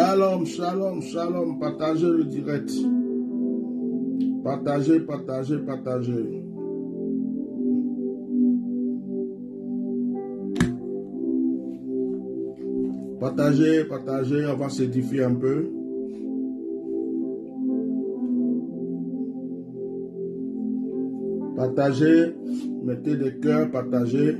Shalom, shalom, shalom. Partagez le direct. Partagez, partagez, partagez. Partagez, partagez. On va s'édifier un peu. Partagez. Mettez des cœurs, partagez.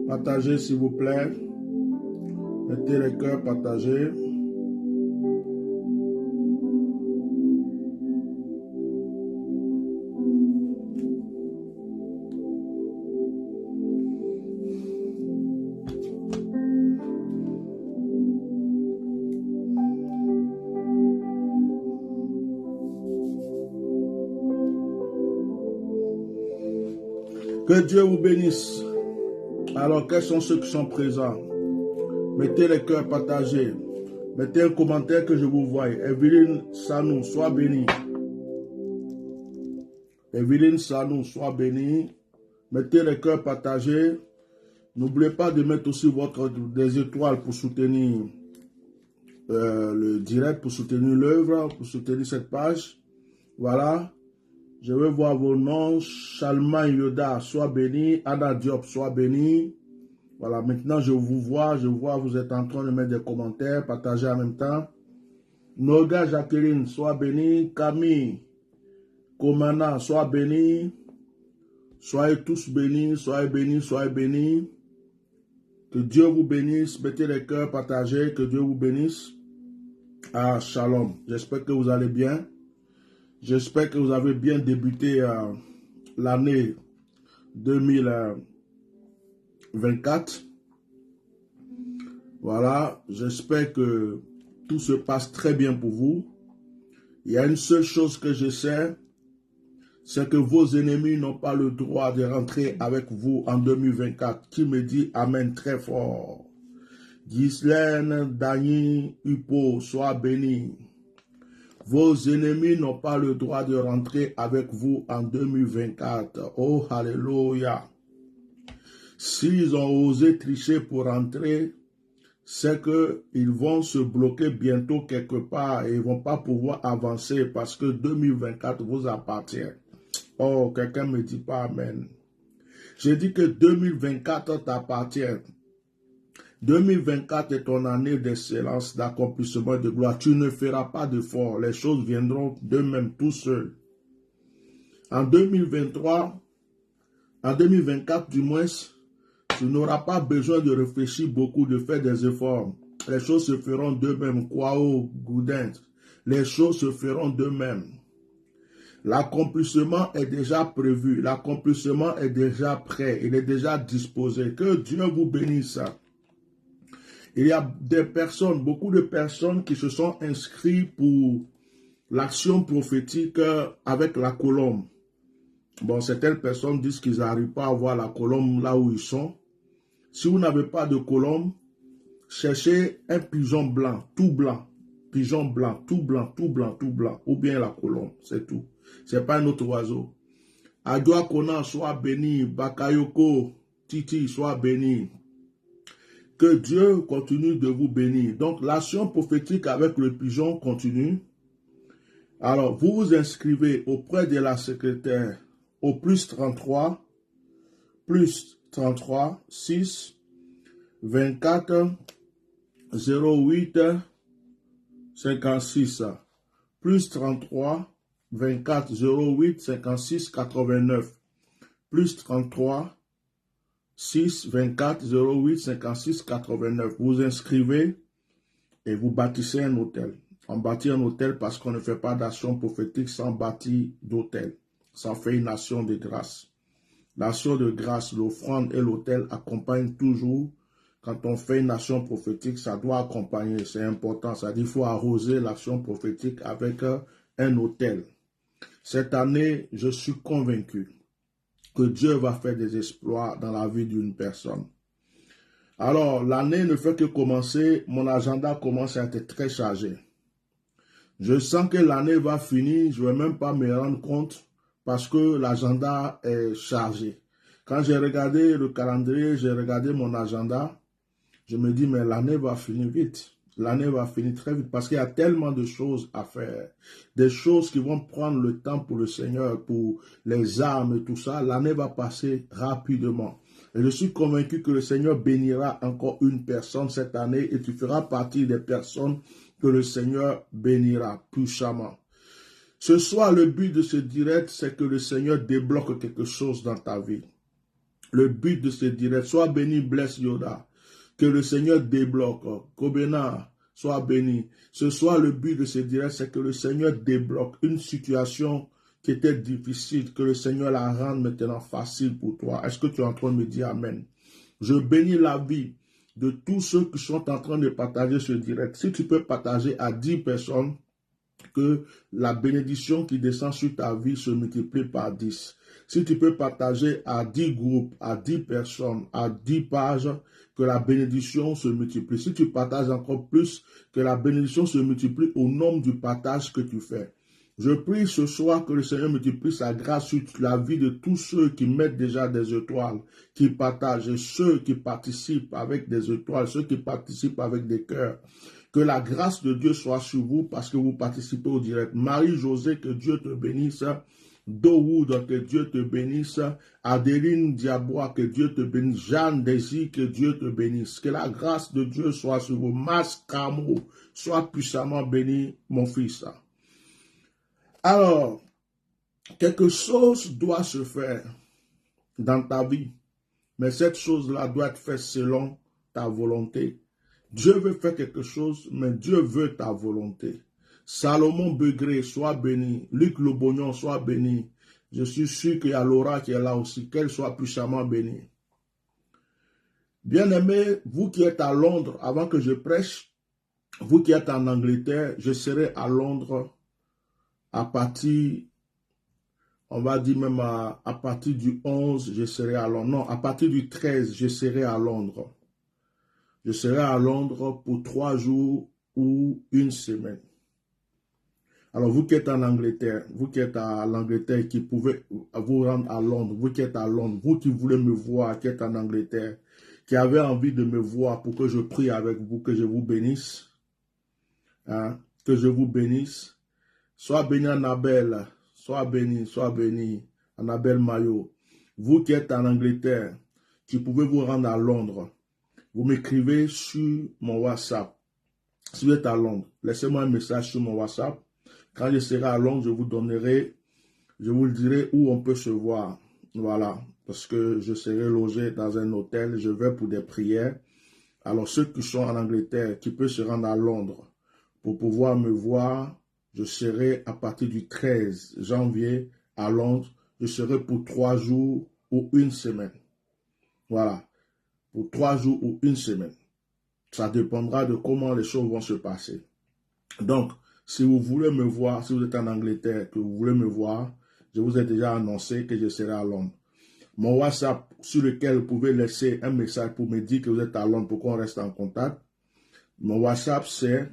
Partagez s'il vous plaît. Mettez les cœurs, partagez. Que Dieu vous bénisse. Alors, quels sont ceux qui sont présents? Mettez les cœurs, partagez. Mettez un commentaire que je vous voie. Evelyne Sanou, sois bénie. Evelyne Sanou, sois bénie. Mettez les cœurs, partagez. N'oubliez pas de mettre aussi des étoiles pour soutenir le direct, pour soutenir l'œuvre, pour soutenir cette page. Voilà. Je veux voir vos noms. Chalma Yoda, sois béni. Anna Diop, sois béni. Voilà, maintenant je vois, vous êtes en train de mettre des commentaires, partagez en même temps. Noga Jacqueline, sois béni. Camille, Komana, sois béni. Soyez tous bénis, soyez bénis, soyez bénis. Que Dieu vous bénisse. Mettez les cœurs, partagez. Que Dieu vous bénisse. Ah, shalom. J'espère que vous allez bien. J'espère que vous avez bien débuté l'année 2024. Voilà, j'espère que tout se passe très bien pour vous. Il y a une seule chose que je sais, c'est que vos ennemis n'ont pas le droit de rentrer avec vous en 2024. Qui me dit Amen très fort? Ghislaine, Dany, Upo, sois béni. Vos ennemis n'ont pas le droit de rentrer avec vous en 2024. Oh, alléluia. S'ils ont osé tricher pour rentrer, c'est qu'ils vont se bloquer bientôt quelque part et ils ne vont pas pouvoir avancer parce que 2024 vous appartient. Oh, quelqu'un ne me dit pas Amen. J'ai dit que 2024 t'appartient. 2024 est ton année d'excellence, d'accomplissement, de gloire. Tu ne feras pas d'effort. Les choses viendront d'eux-mêmes tout seuls. En 2023, en 2024 du moins, tu n'auras pas besoin de réfléchir beaucoup, de faire des efforts. Les choses se feront d'eux-mêmes. Kwao, Goudin. Les choses se feront d'eux-mêmes. L'accomplissement est déjà prévu. L'accomplissement est déjà prêt. Il est déjà disposé. Que Dieu vous bénisse. Il y a des personnes, beaucoup de personnes qui se sont inscrites pour l'action prophétique avec la colombe. Bon, certaines personnes disent qu'ils n'arrivent pas à voir la colombe là où ils sont. Si vous n'avez pas de colombe, cherchez un pigeon blanc, tout blanc. Pigeon blanc, tout blanc, tout blanc, tout blanc. Ou bien la colombe, c'est tout. Ce n'est pas un autre oiseau. Adjoa Kona, sois béni. Bakayoko, Titi, sois béni. Que Dieu continue de vous bénir. Donc, l'action prophétique avec le pigeon continue. Alors, vous vous inscrivez auprès de la secrétaire au plus 33 6 24 08 56 plus 33 24 08 56 89 plus 33 6 24 08 56 89. Vous inscrivez et vous bâtissez un hôtel. On bâtit un hôtel parce qu'on ne fait pas d'action prophétique sans bâtir d'hôtel. Ça fait une action de grâce. L'action de grâce, l'offrande et l'hôtel accompagnent toujours. Quand on fait une action prophétique, ça doit accompagner. C'est important. Ça dit qu'il faut arroser l'action prophétique avec un hôtel. Cette année, je suis convaincu que Dieu va faire des exploits dans la vie d'une personne. Alors, l'année ne fait que commencer, mon agenda commence à être très chargé. Je sens que l'année va finir, je ne vais même pas me rendre compte parce que l'agenda est chargé. Quand j'ai regardé le calendrier, j'ai regardé mon agenda, je me dis, mais l'année va finir vite. L'année va finir très vite parce qu'il y a tellement de choses à faire. Des choses qui vont prendre le temps pour le Seigneur, pour les âmes et tout ça. L'année va passer rapidement. Et je suis convaincu que le Seigneur bénira encore une personne cette année et tu feras partie des personnes que le Seigneur bénira puissamment. Ce soir, le but de ce direct, c'est que le Seigneur débloque quelque chose dans ta vie. Le but de ce direct, sois béni, bless Yoda. Que le Seigneur débloque. Kobena, sois béni. Ce soir, le but de ce direct, c'est que le Seigneur débloque une situation qui était difficile, que le Seigneur la rende maintenant facile pour toi. Est-ce que tu es en train de me dire Amen? Je bénis la vie de tous ceux qui sont en train de partager ce direct. Si tu peux partager à 10 personnes, que la bénédiction qui descend sur ta vie se multiplie par 10. Si tu peux partager à 10 groupes, à 10 personnes, à 10 pages, que la bénédiction se multiplie. Si tu partages encore plus, que la bénédiction se multiplie au nombre du partage que tu fais. Je prie ce soir que le Seigneur multiplie sa grâce sur la vie de tous ceux qui mettent déjà des étoiles, qui partagent, et ceux qui participent avec des étoiles, ceux qui participent avec des cœurs. Que la grâce de Dieu soit sur vous parce que vous participez au direct. Marie-Josée, que Dieu te bénisse. Dowood, que Dieu te bénisse. Adeline Diabois, que Dieu te bénisse. Jeanne Désir, que Dieu te bénisse. Que la grâce de Dieu soit sur vous. Mascamo, sois puissamment béni, mon fils. Alors, quelque chose doit se faire dans ta vie. Mais cette chose-là doit être faite selon ta volonté. Dieu veut faire quelque chose, mais Dieu veut ta volonté. Salomon Begré, sois béni. Luc Lobognon, sois béni. Je suis sûr qu'il y a Laura qui est là aussi, qu'elle soit puissamment bénie. Bien-aimés, vous qui êtes à Londres, avant que je prêche, vous qui êtes en Angleterre, je serai à Londres à partir, on va dire même à partir du 11, je serai à Londres. Non, à partir du 13, je serai à Londres. Je serai à Londres pour 3 jours ou une semaine. Alors, vous qui êtes en Angleterre, vous qui êtes à l'Angleterre, qui pouvez vous rendre à Londres, vous qui êtes à Londres, vous qui voulez me voir, qui êtes en Angleterre, qui avez envie de me voir pour que je prie avec vous, que je vous bénisse, hein, que je vous bénisse. Sois béni, Annabelle, sois béni, Annabelle Maillot. Vous qui êtes en Angleterre, qui pouvez vous rendre à Londres, vous m'écrivez sur mon WhatsApp. Si vous êtes à Londres, laissez-moi un message sur mon WhatsApp. Quand je serai à Londres, je vous donnerai, je vous le dirai où on peut se voir. Voilà, parce que je serai logé dans un hôtel, je vais pour des prières. Alors ceux qui sont en Angleterre, qui peuvent se rendre à Londres pour pouvoir me voir, je serai à partir du 13 janvier à Londres. Je serai pour 3 jours ou une semaine. Voilà, pour 3 jours ou une semaine. Ça dépendra de comment les choses vont se passer. Donc, si vous voulez me voir, si vous êtes en Angleterre, que vous voulez me voir, je vous ai déjà annoncé que je serai à Londres. Mon WhatsApp sur lequel vous pouvez laisser un message pour me dire que vous êtes à Londres pour qu'on reste en contact. Mon WhatsApp, c'est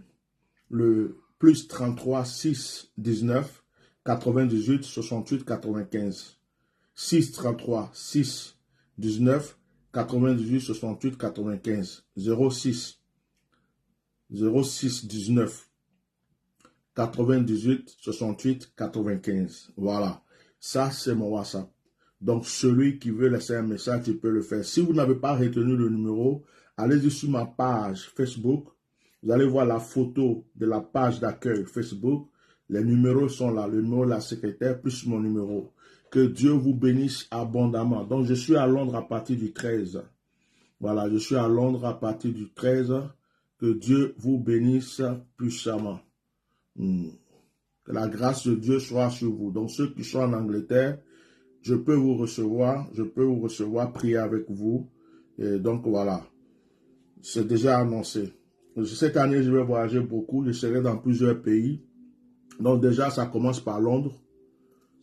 le plus 33 6 19 98 68 95. 6 33 6 19 98 68 95. 06 19 98 68 95. Voilà. Ça, c'est mon WhatsApp. Donc, celui qui veut laisser un message, tu peux le faire. Si vous n'avez pas retenu le numéro, allez-y sur ma page Facebook. Vous allez voir la photo de la page d'accueil Facebook. Les numéros sont là. Le numéro de la secrétaire plus mon numéro. Que Dieu vous bénisse abondamment. Donc, je suis à Londres à partir du 13. Voilà, je suis à Londres à partir du 13. Que Dieu vous bénisse puissamment. Que la grâce de Dieu soit sur vous. Donc, ceux qui sont en Angleterre, je peux vous recevoir, prier avec vous. Et donc, voilà, c'est déjà annoncé. Cette année, je vais voyager beaucoup, je serai dans plusieurs pays. Donc, déjà, ça commence par Londres.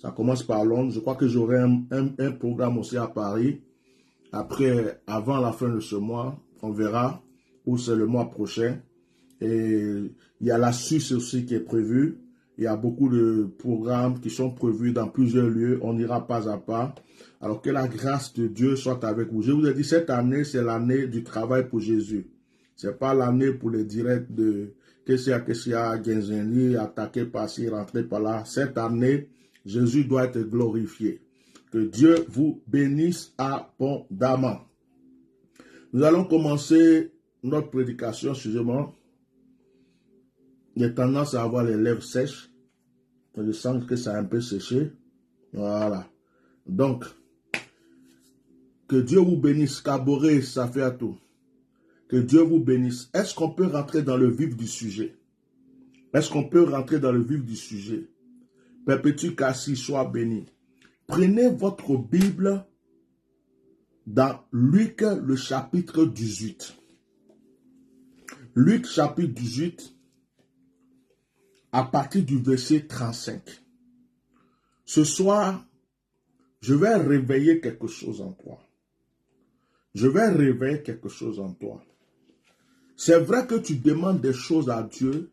Ça commence par Londres. Je crois que j'aurai un programme aussi à Paris. Après, avant la fin de ce mois, on verra, ou c'est le mois prochain. Et il y a la Suisse aussi qui est prévue. Il y a beaucoup de programmes qui sont prévus dans plusieurs lieux. On ira pas à pas. Alors que la grâce de Dieu soit avec vous. Je vous ai dit, cette année, c'est l'année du travail pour Jésus. C'est pas l'année pour les directs de Kessia, Genzeni, attaquer par-ci, rentrer par-là. Cette année, Jésus doit être glorifié. Que Dieu vous bénisse abondamment. Nous allons commencer notre prédication, excusez-moi. J'ai tendance à avoir les lèvres sèches. Je sens que ça a un peu séché. Voilà. Donc, que Dieu vous bénisse. Caboré, ça fait à tout. Que Dieu vous bénisse. Est-ce qu'on peut rentrer dans le vif du sujet? Est-ce qu'on peut rentrer dans le vif du sujet? Perpétue Kassi, sois béni. Prenez votre Bible dans Luc, le chapitre 18. Luc, chapitre 18, à partir du verset 35. Ce soir, je vais réveiller quelque chose en toi. Je vais réveiller quelque chose en toi. C'est vrai que tu demandes des choses à Dieu.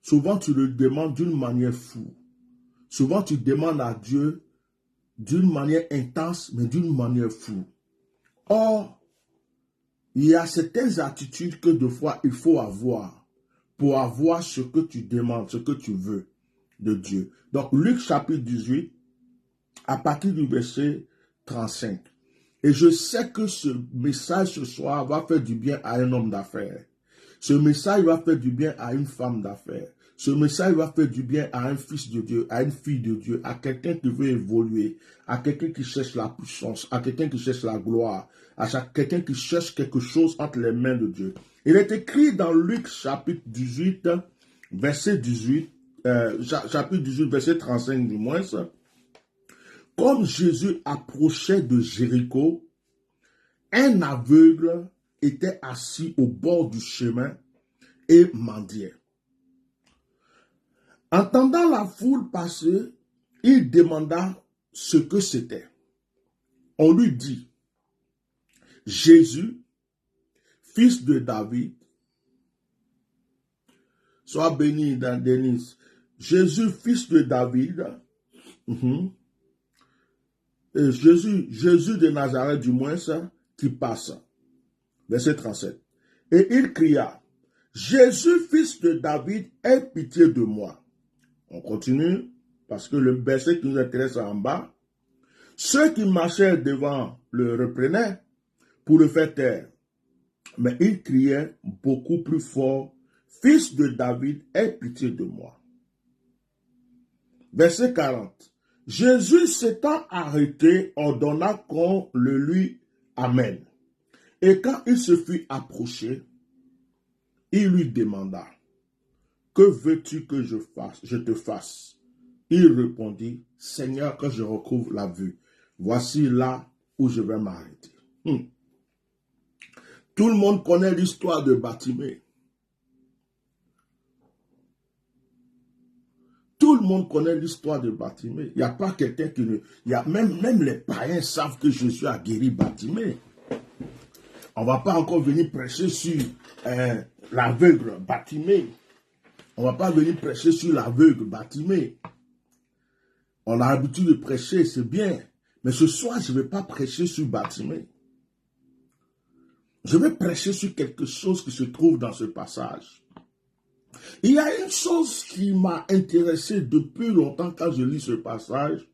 Souvent, tu le demandes d'une manière floue. Souvent, tu demandes à Dieu d'une manière intense, mais d'une manière floue. Or, il y a certaines attitudes que de fois, il faut avoir pour avoir ce que tu demandes, ce que tu veux de Dieu. Donc, Luc chapitre 18, à partir du verset 35. Et je sais que ce message ce soir va faire du bien à un homme d'affaires. Ce message va faire du bien à une femme d'affaires. Ce message va faire du bien à un fils de Dieu, à une fille de Dieu, à quelqu'un qui veut évoluer, à quelqu'un qui cherche la puissance, à quelqu'un qui cherche la gloire, à quelqu'un qui cherche quelque chose entre les mains de Dieu. Il est écrit dans Luc chapitre 18, verset 18, chapitre 18, verset 35 du moins, comme Jésus approchait de Jéricho, un aveugle était assis au bord du chemin et mendiait. Entendant la foule passer, il demanda ce que c'était. On lui dit, Jésus, fils de David, sois béni dans Denise, Jésus, fils de David, et Jésus de Nazareth du moins, qui passe. Verset 37. Et il cria, Jésus, fils de David, aie pitié de moi. On continue, parce que le verset qui nous intéresse en bas, ceux qui marchaient devant le reprenaient pour le faire taire. Mais il criait beaucoup plus fort, fils de David, aie pitié de moi. Verset 40. Jésus s'étant arrêté, ordonna qu'on le lui amène. Et quand il se fut approché, il lui demanda, que veux-tu que je te fasse? Il répondit, Seigneur, que je recouvre la vue. Voici là où je vais m'arrêter. Tout le monde connaît l'histoire de Bartimée. Tout le monde connaît l'histoire de Bartimée. Il n'y a pas quelqu'un qui ne... Il y a même les païens savent que Jésus a guéri Bartimée. On ne va pas encore venir prêcher sur l'aveugle Bartimée. On ne va pas venir prêcher sur l'aveugle Bartimée. On a l'habitude de prêcher, c'est bien. Mais ce soir, je ne vais pas prêcher sur Bartimée. Je vais prêcher sur quelque chose qui se trouve dans ce passage. Il y a une chose qui m'a intéressé depuis longtemps quand je lis ce passage.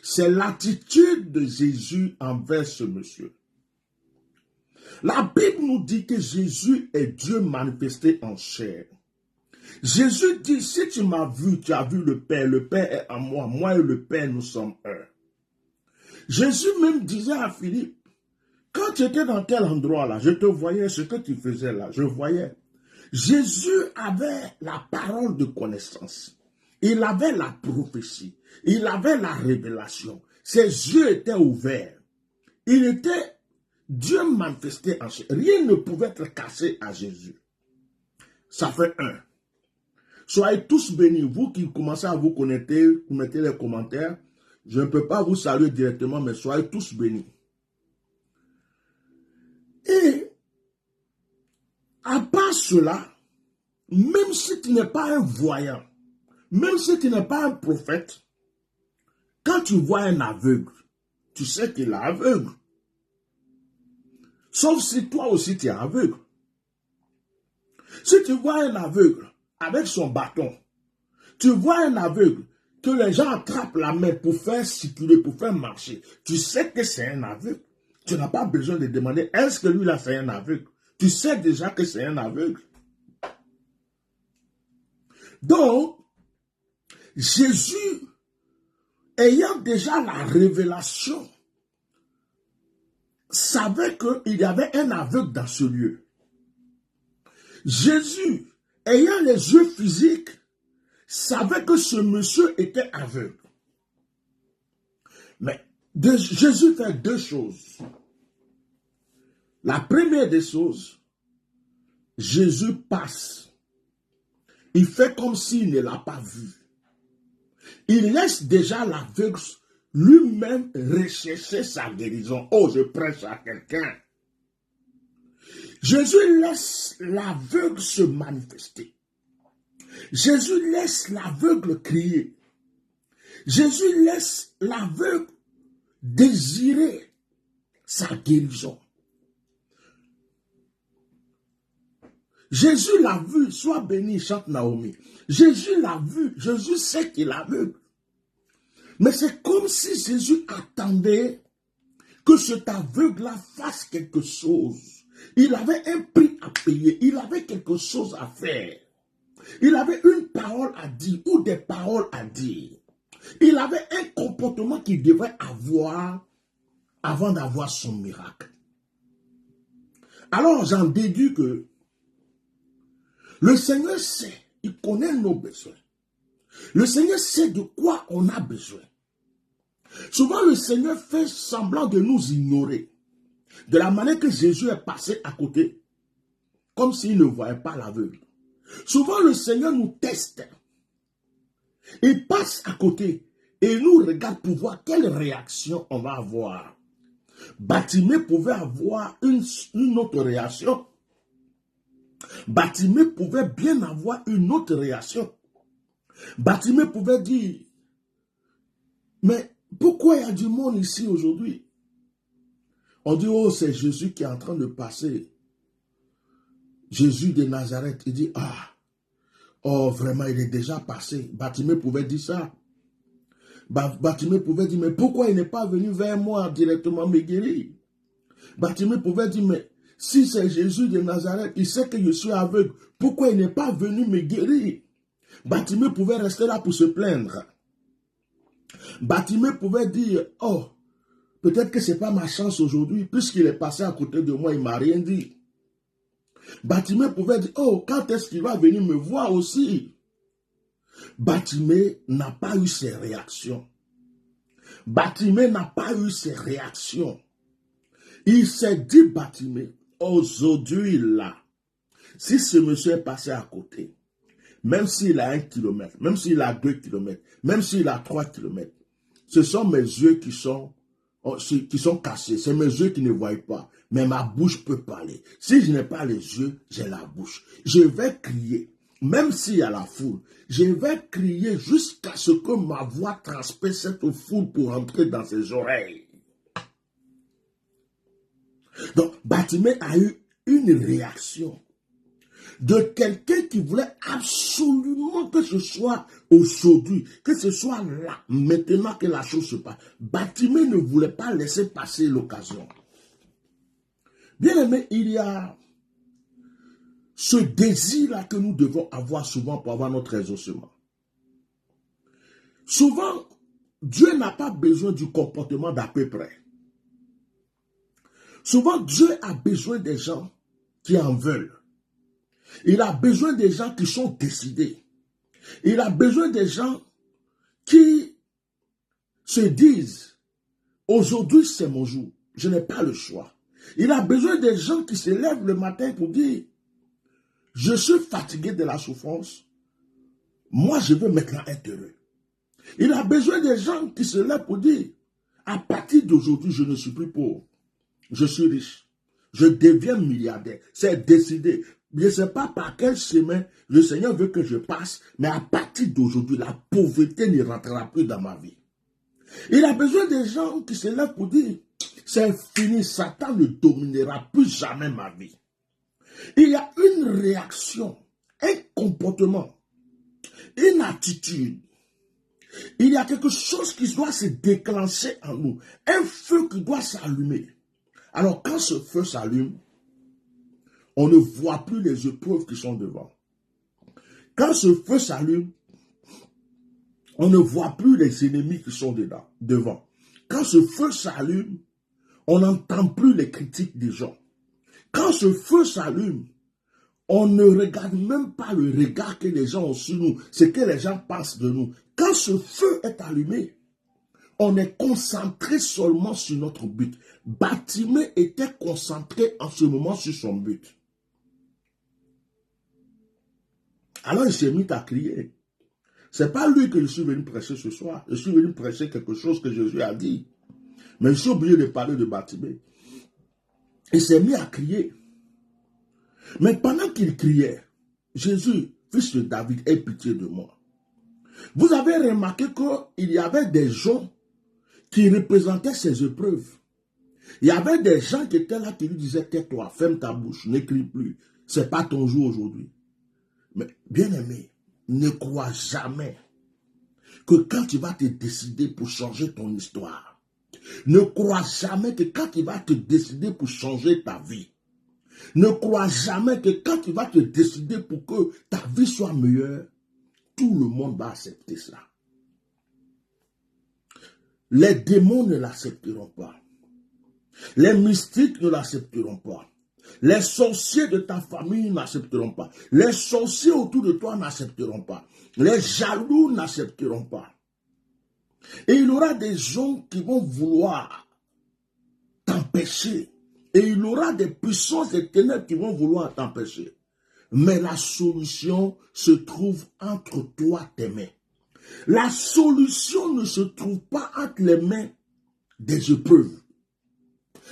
C'est l'attitude de Jésus envers ce monsieur. La Bible nous dit que Jésus est Dieu manifesté en chair. Jésus dit, si tu m'as vu, tu as vu le Père est en moi, moi et le Père, nous sommes un. Jésus même disait à Philippe, quand tu étais dans tel endroit là, je te voyais, ce que tu faisais là, je voyais. Jésus avait la parole de connaissance, il avait la prophétie, il avait la révélation, ses yeux étaient ouverts, il était Dieu manifesté en chair, rien ne pouvait être cassé à Jésus. Ça fait un. Soyez tous bénis. Vous qui commencez à vous connecter, vous mettez les commentaires. Je ne peux pas vous saluer directement, mais soyez tous bénis. Et à part cela, même si tu n'es pas un voyant, même si tu n'es pas un prophète, quand tu vois un aveugle, tu sais qu'il est aveugle. Sauf si toi aussi tu es aveugle. Si tu vois un aveugle avec son bâton, tu vois un aveugle que les gens attrapent la main pour faire circuler, pour faire marcher, tu sais que c'est un aveugle. Tu n'as pas besoin de demander, est-ce que lui là c'est un aveugle? Tu sais déjà que c'est un aveugle. Donc, Jésus, ayant déjà la révélation, savait qu'il y avait un aveugle dans ce lieu. Jésus, ayant les yeux physiques, savait que ce monsieur était aveugle. Mais Jésus fait deux choses. La première des choses, Jésus passe. Il fait comme s'il ne l'a pas vu. Il laisse déjà l'aveugle lui-même rechercher sa guérison. Oh, je prêche à quelqu'un. Jésus laisse l'aveugle se manifester. Jésus laisse l'aveugle crier. Jésus laisse l'aveugle désirer sa guérison. Jésus l'a vu, sois béni, chante Naomi. Jésus l'a vu, Jésus sait qu'il est aveugle. Mais c'est comme si Jésus attendait que cet aveugle-là fasse quelque chose. Il avait un prix à payer, il avait quelque chose à faire. Il avait une parole à dire ou des paroles à dire. Il avait un comportement qu'il devait avoir avant d'avoir son miracle. Alors j'en déduis que le Seigneur sait, il connaît nos besoins. Le Seigneur sait de quoi on a besoin. Souvent le Seigneur fait semblant de nous ignorer. De la manière que Jésus est passé à côté, comme s'il ne voyait pas l'aveugle. Souvent le Seigneur nous teste. Il passe à côté et il nous regarde pour voir quelle réaction on va avoir. Bartimée pouvait avoir une autre réaction. Bartimée pouvait bien avoir une autre réaction. Bartimée pouvait dire, mais pourquoi il y a du monde ici aujourd'hui? On dit, oh, c'est Jésus qui est en train de passer. Jésus de Nazareth. Il dit, ah, oh, vraiment, il est déjà passé. Bartimée pouvait dire ça. Bartimée pouvait dire, mais pourquoi il n'est pas venu vers moi directement me guérir? Bartimée pouvait dire, mais si c'est Jésus de Nazareth, il sait que je suis aveugle. Pourquoi il n'est pas venu me guérir? Bartimée pouvait rester là pour se plaindre. Bartimée pouvait dire, oh, peut-être que ce n'est pas ma chance aujourd'hui, puisqu'il est passé à côté de moi, il ne m'a rien dit. Bartimée pouvait dire, oh, quand est-ce qu'il va venir me voir aussi? Bartimée n'a pas eu ses réactions. Bartimée n'a pas eu ses réactions. Il s'est dit, Bartimée, aujourd'hui là, si ce monsieur est passé à côté, même s'il a 1 kilomètre, même s'il a 2 kilomètres, même s'il a 3 kilomètres, ce sont mes yeux qui sont cassés, c'est mes yeux qui ne voient pas, mais ma bouche peut parler. Si je n'ai pas les yeux, j'ai la bouche. Je vais crier, même s'il y a la foule, je vais crier jusqu'à ce que ma voix transperce cette foule pour entrer dans ses oreilles. Donc, Bartimée a eu une réaction de quelqu'un qui voulait absolument que ce soit aujourd'hui, que ce soit là, maintenant que la chose se passe. Bartimée ne voulait pas laisser passer l'occasion. Bien aimé, il y a ce désir-là que nous devons avoir souvent pour avoir notre exaucement. Souvent, Dieu n'a pas besoin du comportement d'à peu près. Souvent, Dieu a besoin des gens qui en veulent. Il a besoin des gens qui sont décidés. Il a besoin des gens qui se disent, aujourd'hui c'est mon jour, je n'ai pas le choix. Il a besoin des gens qui se lèvent le matin pour dire, je suis fatigué de la souffrance, Moi, je veux maintenant être heureux. Il a besoin des gens qui se lèvent pour dire, à partir d'aujourd'hui, je ne suis plus pauvre. Je suis riche. Je deviens milliardaire. C'est décidé. Je ne sais pas par quel chemin le Seigneur veut que je passe, mais à partir d'aujourd'hui, la pauvreté ne rentrera plus dans ma vie. Il a besoin des gens qui se lèvent pour dire, c'est fini, Satan ne dominera plus jamais ma vie. Il y a une réaction, un comportement, une attitude. Il y a quelque chose qui doit se déclencher en nous, un feu qui doit s'allumer. Alors quand ce feu s'allume, on ne voit plus les épreuves qui sont devant. Quand ce feu s'allume, on ne voit plus les ennemis qui sont devant. Quand ce feu s'allume, on n'entend plus les critiques des gens. Quand ce feu s'allume, on ne regarde même pas le regard que les gens ont sur nous, ce que les gens pensent de nous. Quand ce feu est allumé, on est concentré seulement sur notre but. Bartimée était concentré en ce moment sur son but. Alors il s'est mis à crier. Ce n'est pas lui que je suis venu prêcher ce soir. Je suis venu prêcher quelque chose que Jésus a dit. Mais je suis obligé de parler de Bartimée. Il s'est mis à crier. Mais pendant qu'il criait, Jésus, fils de David, aie pitié de moi. Vous avez remarqué qu'il y avait des gens qui représentaient ces épreuves. Il y avait des gens qui étaient là qui lui disaient, tais-toi, ferme ta bouche, n'écris plus. Ce n'est pas ton jour aujourd'hui. Mais bien aimé, ne crois jamais que quand tu vas te décider pour changer ton histoire, ne crois jamais que quand tu vas te décider pour changer ta vie, ne crois jamais que quand tu vas te décider pour que ta vie soit meilleure, tout le monde va accepter cela. Les démons ne l'accepteront pas. Les mystiques ne l'accepteront pas. Les sorciers de ta famille n'accepteront pas. Les sorciers autour de toi n'accepteront pas. Les jaloux n'accepteront pas. Et il y aura des gens qui vont vouloir t'empêcher. Et il y aura des puissances des ténèbres qui vont vouloir t'empêcher. Mais la solution se trouve entre toi et tes mains. La solution ne se trouve pas entre les mains des épreuves.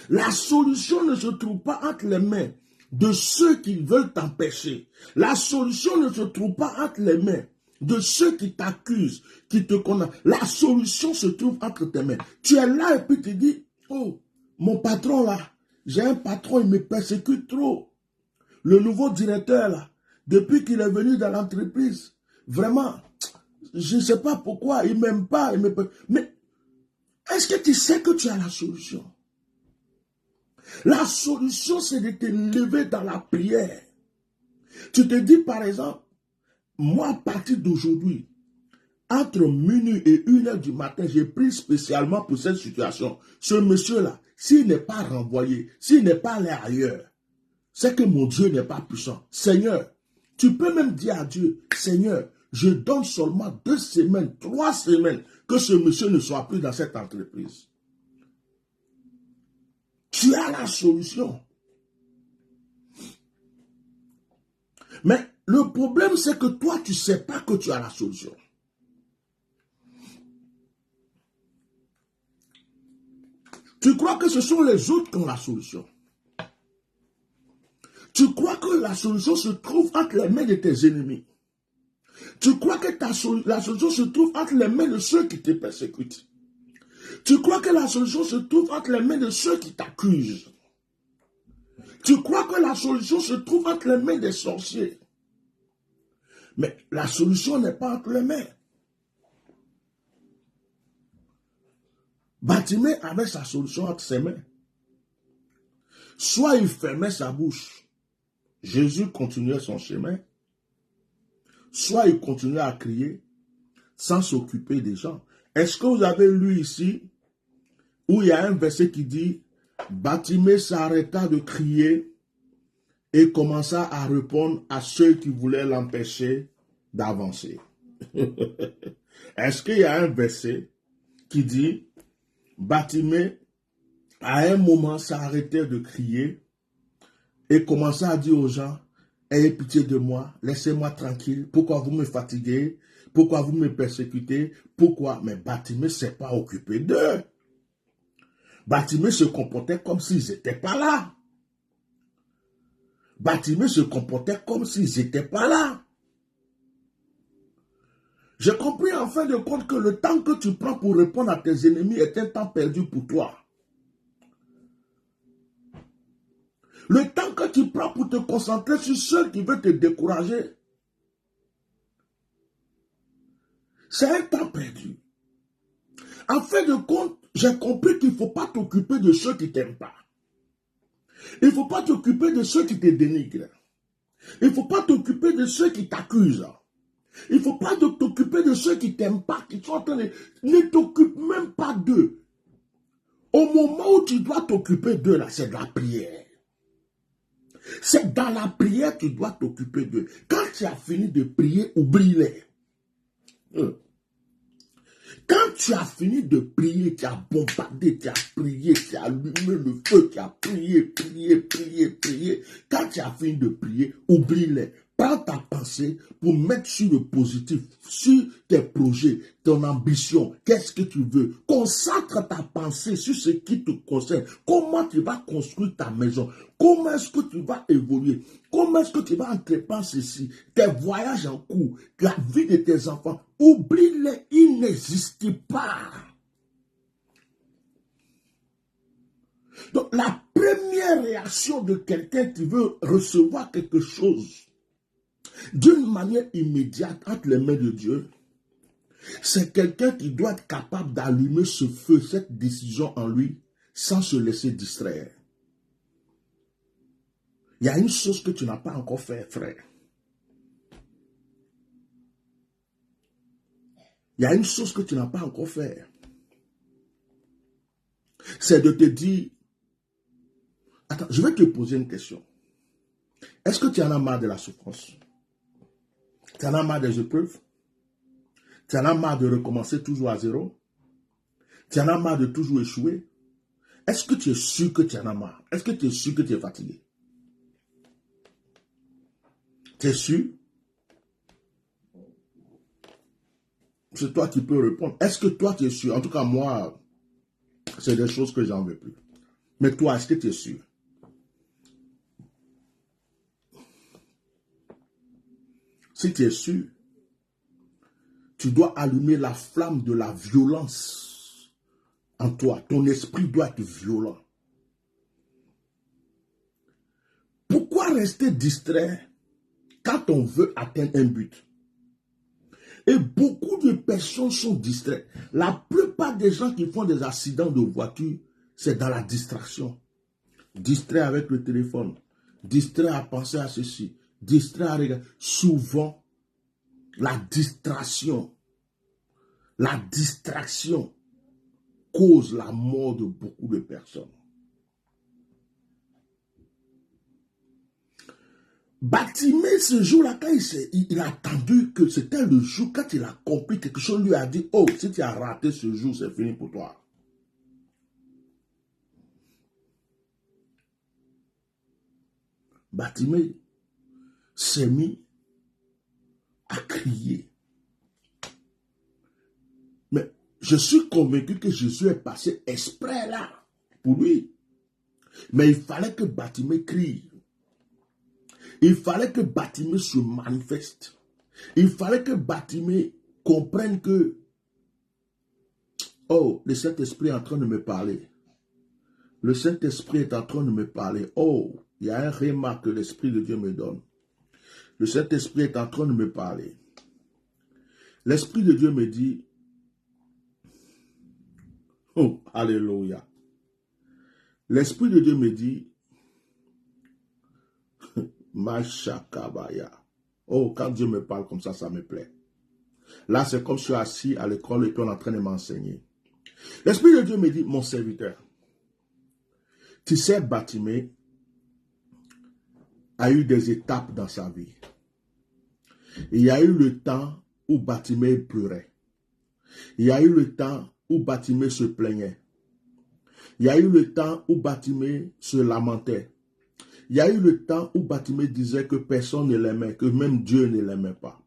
La solution ne se trouve pas entre les mains de ceux qui veulent t'empêcher. La solution ne se trouve pas entre les mains de ceux qui t'accusent, qui te condamnent. La solution se trouve entre tes mains. Tu es là et puis tu dis, oh, mon patron là, j'ai un patron, il me persécute trop. Le nouveau directeur là, depuis qu'il est venu dans l'entreprise, vraiment, je ne sais pas pourquoi, il ne m'aime pas. Mais est-ce que tu sais que tu as la solution? La solution, c'est de te lever dans la prière. Tu te dis, par exemple, moi, à partir d'aujourd'hui, entre minuit et 1h du matin, j'ai pris spécialement pour cette situation. Ce monsieur-là, s'il n'est pas renvoyé, s'il n'est pas allé ailleurs, c'est que mon Dieu n'est pas puissant. Seigneur, tu peux même dire à Dieu, Seigneur, je donne seulement 2 semaines, 3 semaines, que ce monsieur ne soit plus dans cette entreprise. Tu as la solution. Mais le problème, c'est que toi, tu ne sais pas que tu as la solution. Tu crois que ce sont les autres qui ont la solution. Tu crois que la solution se trouve entre les mains de tes ennemis. Tu crois que la solution se trouve entre les mains de ceux qui te persécutent. Tu crois que la solution se trouve entre les mains de ceux qui t'accusent. Tu crois que la solution se trouve entre les mains des sorciers. Mais la solution n'est pas entre les mains. Bartimée avait sa solution entre ses mains. Soit il fermait sa bouche, Jésus continuait son chemin, soit il continuait à crier sans s'occuper des gens. Est-ce que vous avez lu ici où il y a un verset qui dit Bartimée s'arrêta de crier et commença à répondre à ceux qui voulaient l'empêcher d'avancer. Est-ce qu'il y a un verset qui dit Bartimée à un moment s'arrêtait de crier et commença à dire aux gens, ayez pitié de moi, laissez-moi tranquille. Pourquoi vous me fatiguez? Pourquoi vous me persécutez? Pourquoi? Mais Bartimée ne s'est pas occupé d'eux. Bartimée se comportait comme s'ils n'étaient pas là. Bartimée se comportait comme s'ils n'étaient pas là. J'ai compris en fin de compte que le temps que tu prends pour répondre à tes ennemis est un temps perdu pour toi. Le temps que tu prends pour te concentrer sur ceux qui veulent te décourager, c'est un temps perdu. En fin de compte, j'ai compris qu'il ne faut pas t'occuper de ceux qui ne t'aiment pas. Il ne faut pas t'occuper de ceux qui te dénigrent. Il ne faut pas t'occuper de ceux qui t'accusent. Il ne faut pas t'occuper de ceux qui ne t'aiment pas, qui sont en train de... Ne t'occupe même pas d'eux. Au moment où tu dois t'occuper d'eux, là, c'est de la prière. C'est dans la prière que tu dois t'occuper d'eux. Quand tu as fini de prier, oublie-les. Quand tu as fini de prier, tu as bombardé, tu as prié, tu as allumé le feu, tu as prié. Quand tu as fini de prier, oublie-les. Prends ta pensée pour mettre sur le positif, sur tes projets, ton ambition, qu'est-ce que tu veux. Consacre ta pensée sur ce qui te concerne. Comment tu vas construire ta maison. Comment est-ce que tu vas évoluer. Comment est-ce que tu vas entreprendre ceci. Tes voyages en cours, la vie de tes enfants. Oublie-les, ils n'existent pas. Donc la première réaction de quelqu'un qui veut recevoir quelque chose, d'une manière immédiate entre les mains de Dieu, c'est quelqu'un qui doit être capable d'allumer ce feu, cette décision en lui, sans se laisser distraire. Il y a une chose que tu n'as pas encore fait, frère. Il y a une chose que tu n'as pas encore fait. C'est de te dire, attends, je vais te poser une question. Est-ce que tu en as marre de la souffrance? Tu en as marre des épreuves? Tu en as marre de recommencer toujours à zéro? Tu en as marre de toujours échouer? Est-ce que tu es sûr que tu en as marre? Est-ce que tu es sûr que tu es fatigué? Tu es sûr? C'est toi qui peux répondre. Est-ce que toi tu es sûr? En tout cas, moi, c'est des choses que j'en veux plus. Mais toi, est-ce que tu es sûr? Si tu es sûr, tu dois allumer la flamme de la violence en toi. Ton esprit doit être violent. Pourquoi rester distrait quand on veut atteindre un but? Et beaucoup de personnes sont distraites. La plupart des gens qui font des accidents de voiture, c'est dans la distraction. Distrait avec le téléphone, distrait à penser à ceci, distrait à regarder. Souvent, la distraction cause la mort de beaucoup de personnes. Bartimée, ce jour-là, quand il a attendu que c'était le jour, quand il a compris quelque chose, lui a dit, oh, si tu as raté ce jour, c'est fini pour toi. Bartimée s'est mis à crier. Mais je suis convaincu que Jésus est passé exprès là pour lui. Mais il fallait que Bartimée crie. Il fallait que Bartimée se manifeste. Il fallait que Bartimée comprenne que, oh, le Saint-Esprit est en train de me parler. Le Saint-Esprit est en train de me parler. Oh, il y a un remarque que l'Esprit de Dieu me donne. Le Saint-Esprit est en train de me parler. L'Esprit de Dieu me dit, oh, alléluia. L'Esprit de Dieu me dit, Machakabaya. Oh, quand Dieu me parle comme ça me plaît. Là, c'est comme si je suis assis à l'école et puis on est en train de m'enseigner. L'Esprit de Dieu me dit, mon serviteur, tu sais, Bartimée a eu des étapes dans sa vie. Il y a eu le temps où Bartimée pleurait. Il y a eu le temps où Bartimée se plaignait. Il y a eu le temps où Bartimée se lamentait. Il y a eu le temps où Bartimée disait que personne ne l'aimait, que même Dieu ne l'aimait pas.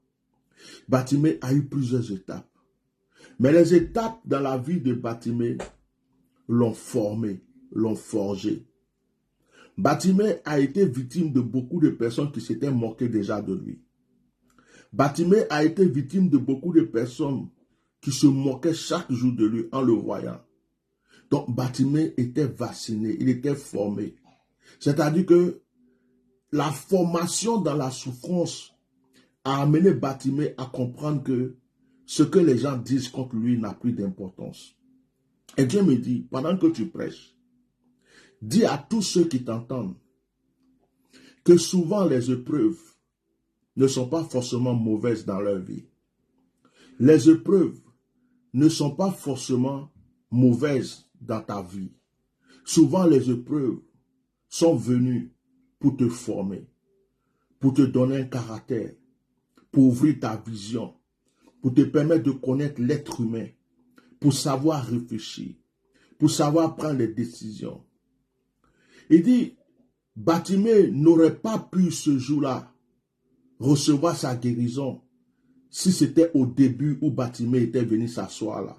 Bartimée a eu plusieurs étapes. Mais les étapes dans la vie de Bartimée l'ont formé, l'ont forgé. Bartimée a été victime de beaucoup de personnes qui s'étaient moquées déjà de lui. Bartimée a été victime de beaucoup de personnes qui se moquaient chaque jour de lui en le voyant. Donc Bartimée était vacciné, il était formé. C'est-à-dire que la formation dans la souffrance a amené Bartimée à comprendre que ce que les gens disent contre lui n'a plus d'importance. Et Dieu me dit, pendant que tu prêches, dis à tous ceux qui t'entendent que souvent les épreuves ne sont pas forcément mauvaises dans leur vie. Les épreuves ne sont pas forcément mauvaises dans ta vie. Souvent les épreuves sont venues pour te former, pour te donner un caractère, pour ouvrir ta vision, pour te permettre de connaître l'être humain, pour savoir réfléchir, pour savoir prendre des décisions. Il dit, Bartimée n'aurait pas pu ce jour-là recevoir sa guérison si c'était au début où Bartimée était venu s'asseoir là.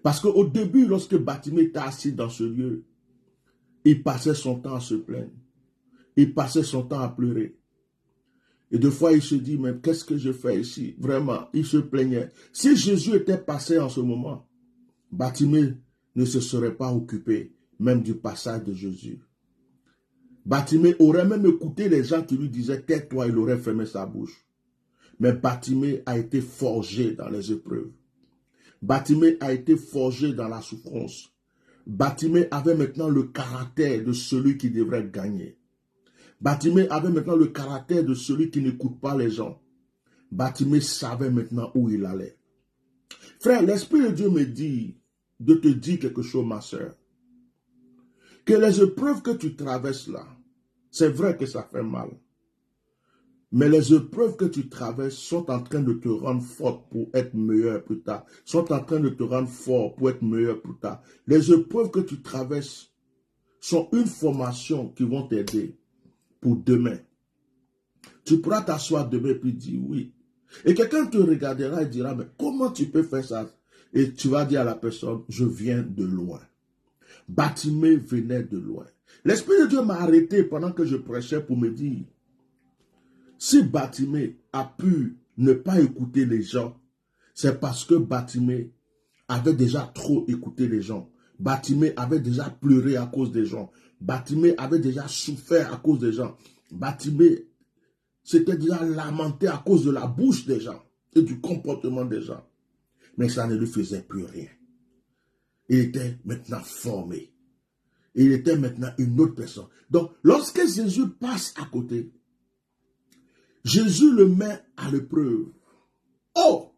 Parce qu'au début, lorsque Bartimée était assis dans ce lieu, il passait son temps à se plaindre. Il passait son temps à pleurer. Et deux fois, il se dit, mais qu'est-ce que je fais ici? Vraiment, il se plaignait. Si Jésus était passé en ce moment, Bartimée ne se serait pas occupé même du passage de Jésus. Bartimée aurait même écouté les gens qui lui disaient, tais-toi, il aurait fermé sa bouche. Mais Bartimée a été forgé dans les épreuves. Bartimée a été forgé dans la souffrance. Bartimée avait maintenant le caractère de celui qui devrait gagner. Bartimée avait maintenant le caractère de celui qui n'écoute pas les gens. Bartimée savait maintenant où il allait. Frère, l'Esprit de Dieu me dit de te dire quelque chose, ma soeur. Que les épreuves que tu traverses là, c'est vrai que ça fait mal. Mais les épreuves que tu traverses sont en train de te rendre fort pour être meilleur plus tard. Sont en train de te rendre fort pour être meilleur plus tard. Les épreuves que tu traverses sont une formation qui vont t'aider pour demain. Tu pourras t'asseoir demain et puis dire oui. Et quelqu'un te regardera et dira, mais comment tu peux faire ça? Et tu vas dire à la personne, je viens de loin. Bartimée venait de loin. L'Esprit de Dieu m'a arrêté pendant que je prêchais pour me dire, si Bartimée a pu ne pas écouter les gens, c'est parce que Bartimée avait déjà trop écouté les gens. Bartimée avait déjà pleuré à cause des gens. Bartimée avait déjà souffert à cause des gens. Bartimée s'était déjà lamenté à cause de la bouche des gens et du comportement des gens. Mais ça ne lui faisait plus rien. Il était maintenant formé. Il était maintenant une autre personne. Donc, lorsque Jésus passe à côté, Jésus le met à l'épreuve. Oh,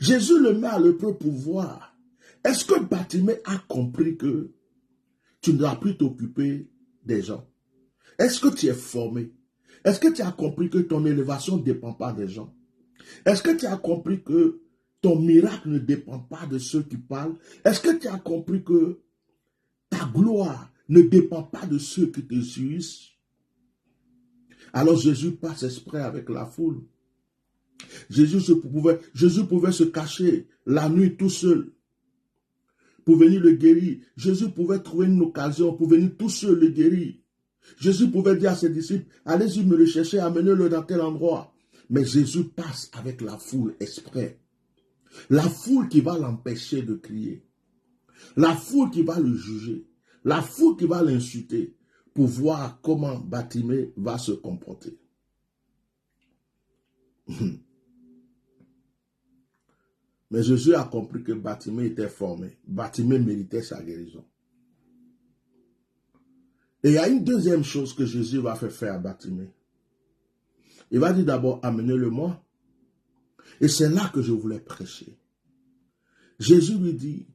Jésus le met à l'épreuve pour voir. Est-ce que Bartimée a compris que tu ne dois plus t'occuper des gens? Est-ce que tu es formé? Est-ce que tu as compris que ton élévation ne dépend pas des gens? Est-ce que tu as compris que ton miracle ne dépend pas de ceux qui parlent? Est-ce que tu as compris que ta gloire ne dépend pas de ceux qui te suivent? Alors Jésus passe exprès avec la foule. Jésus pouvait se cacher la nuit tout seul pour venir le guérir. Jésus pouvait trouver une occasion pour venir tout seul le guérir. Jésus pouvait dire à ses disciples, allez-y me le chercher, amenez-le dans tel endroit. Mais Jésus passe avec la foule exprès. La foule qui va l'empêcher de crier. La foule qui va le juger. La foule qui va l'insulter pour voir comment Bartimée va se comporter. Mais Jésus a compris que Bartimée était formé. Bartimée méritait sa guérison. Et il y a une deuxième chose que Jésus va faire à Bartimée. Il va dire d'abord, amenez-le-moi. Et c'est là que je voulais prêcher. Jésus lui dit,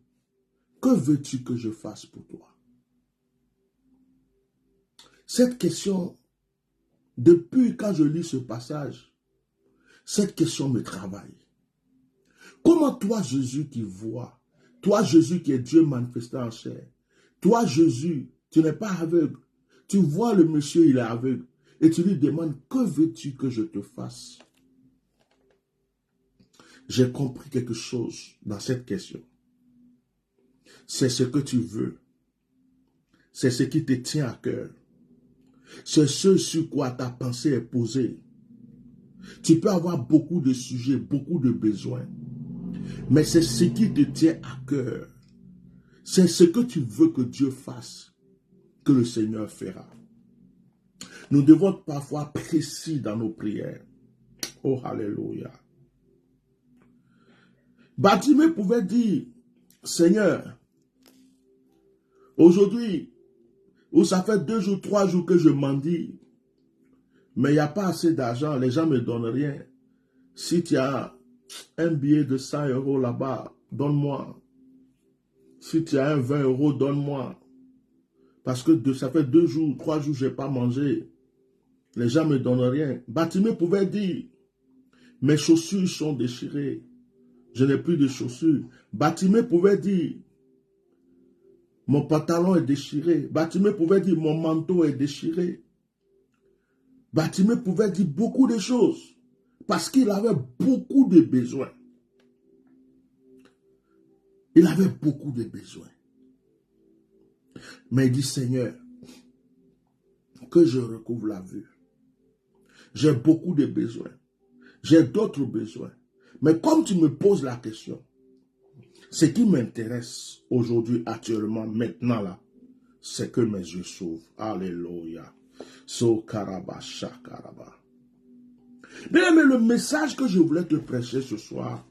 que veux-tu que je fasse pour toi? Cette question, depuis quand je lis ce passage, cette question me travaille. Comment toi, Jésus qui vois, toi, Jésus qui est Dieu manifesté en chair, toi, Jésus Tu n'es pas aveugle. Tu vois le monsieur, il est aveugle. Et tu lui demandes, que veux-tu que je te fasse? J'ai compris quelque chose dans cette question. C'est ce que tu veux. C'est ce qui te tient à cœur. C'est ce sur quoi ta pensée est posée. Tu peux avoir beaucoup de sujets, beaucoup de besoins. Mais c'est ce qui te tient à cœur. C'est ce que tu veux que Dieu fasse, que le Seigneur fera. Nous devons être parfois précis dans nos prières. Oh, alléluia. Bartimée pouvait dire, Seigneur, aujourd'hui, où ça fait 2 jours, 3 jours que je mendie, mais il n'y a pas assez d'argent, les gens ne me donnent rien. Si tu as un billet de 100 € là-bas, donne-moi. Si tu as un 20 €, donne-moi. Parce que ça fait 2 jours, 3 jours, je n'ai pas mangé. Les gens ne me donnent rien. Bartimée pouvait dire, mes chaussures sont déchirées. Je n'ai plus de chaussures. Bartimée pouvait dire, mon pantalon est déchiré. Bartimée pouvait dire, mon manteau est déchiré. Bartimée pouvait dire beaucoup de choses. Parce qu'il avait beaucoup de besoins. Il avait beaucoup de besoins. Mais il dit, Seigneur, que je recouvre la vue. J'ai beaucoup de besoins. J'ai d'autres besoins. Mais comme tu me poses la question, ce qui m'intéresse aujourd'hui, actuellement, maintenant là, c'est que mes yeux s'ouvrent. Alléluia. So karaba shakaraba. Bien aimé, le message que je voulais te prêcher ce soir,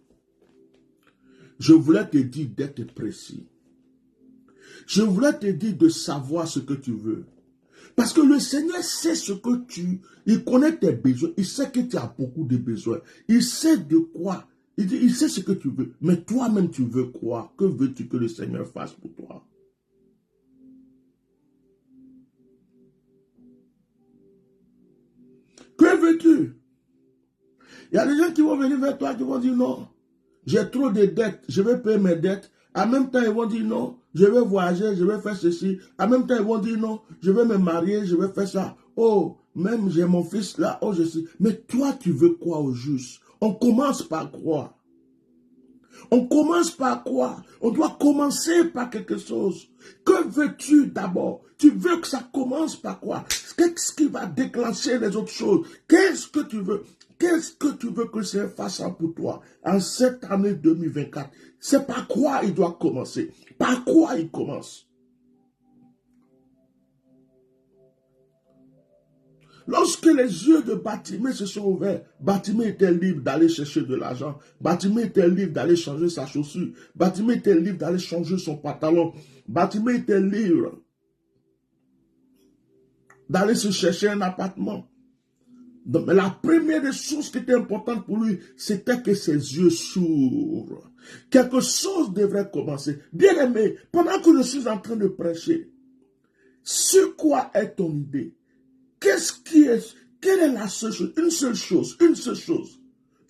je voulais te dire d'être précis. Je voulais te dire de savoir ce que tu veux. Parce que le Seigneur sait ce que il connaît tes besoins, il sait que tu as beaucoup de besoins, il sait de quoi, il sait ce que tu veux, mais toi-même tu veux quoi? Que veux-tu que le Seigneur fasse pour toi? Que veux-tu? Il y a des gens qui vont venir vers toi, qui vont dire non, j'ai trop de dettes, je vais payer mes dettes. En même temps, ils vont dire non, je vais voyager, je vais faire ceci. En même temps, ils vont dire non, je vais me marier, je vais faire ça. Oh, même j'ai mon fils là, oh je sais. Mais toi, tu veux quoi au juste? On commence par quoi? On commence par quoi? On doit commencer par quelque chose. Que veux-tu d'abord? Tu veux que ça commence par quoi? Qu'est-ce qui va déclencher les autres choses? Qu'est-ce que tu veux? Qu'est-ce que tu veux que le Seigneur fasse pour toi en cette année 2024? C'est par quoi il doit commencer? Par quoi il commence? Lorsque les yeux de Bartimée se sont ouverts, Bartimée était libre d'aller chercher de l'argent. Bartimée était libre d'aller changer sa chaussure. Bartimée était libre d'aller changer son pantalon. Bartimée était libre d'aller se chercher un appartement. Donc, la première des choses qui était importante pour lui, c'était que ses yeux s'ouvrent. Quelque chose devrait commencer. Bien aimé, pendant que je suis en train de prêcher, sur quoi est ton idée? Quelle est la seule chose? Une seule chose, une seule chose.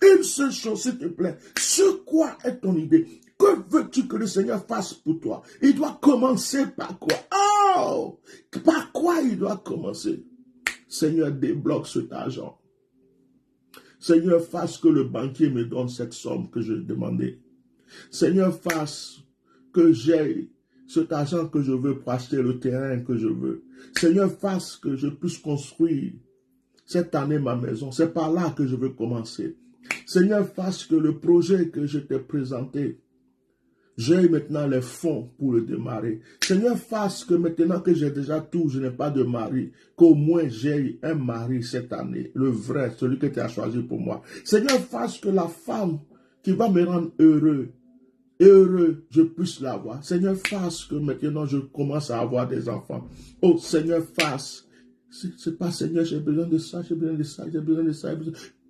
Une seule chose, s'il te plaît. Sur quoi est ton idée? Que veux-tu que le Seigneur fasse pour toi? Il doit commencer par quoi? Oh! Par quoi il doit commencer? Seigneur, débloque cet argent. Seigneur, fasse que le banquier me donne cette somme que je demandais. Seigneur, fasse que j'aie cet argent que je veux pour acheter le terrain que je veux. Seigneur, fasse que je puisse construire cette année ma maison. C'est par là que je veux commencer. Seigneur, fasse que le projet que je t'ai présenté, j'ai maintenant les fonds pour le démarrer. Seigneur, fasse que maintenant que j'ai déjà tout, je n'ai pas de mari, qu'au moins j'ai un mari cette année, le vrai, celui que tu as choisi pour moi. Seigneur, fasse que la femme qui va me rendre heureux, je puisse l'avoir. Seigneur, fasse que maintenant je commence à avoir des enfants. Oh Seigneur, fasse. C'est pas Seigneur, j'ai besoin de ça, j'ai besoin de ça, j'ai besoin de ça.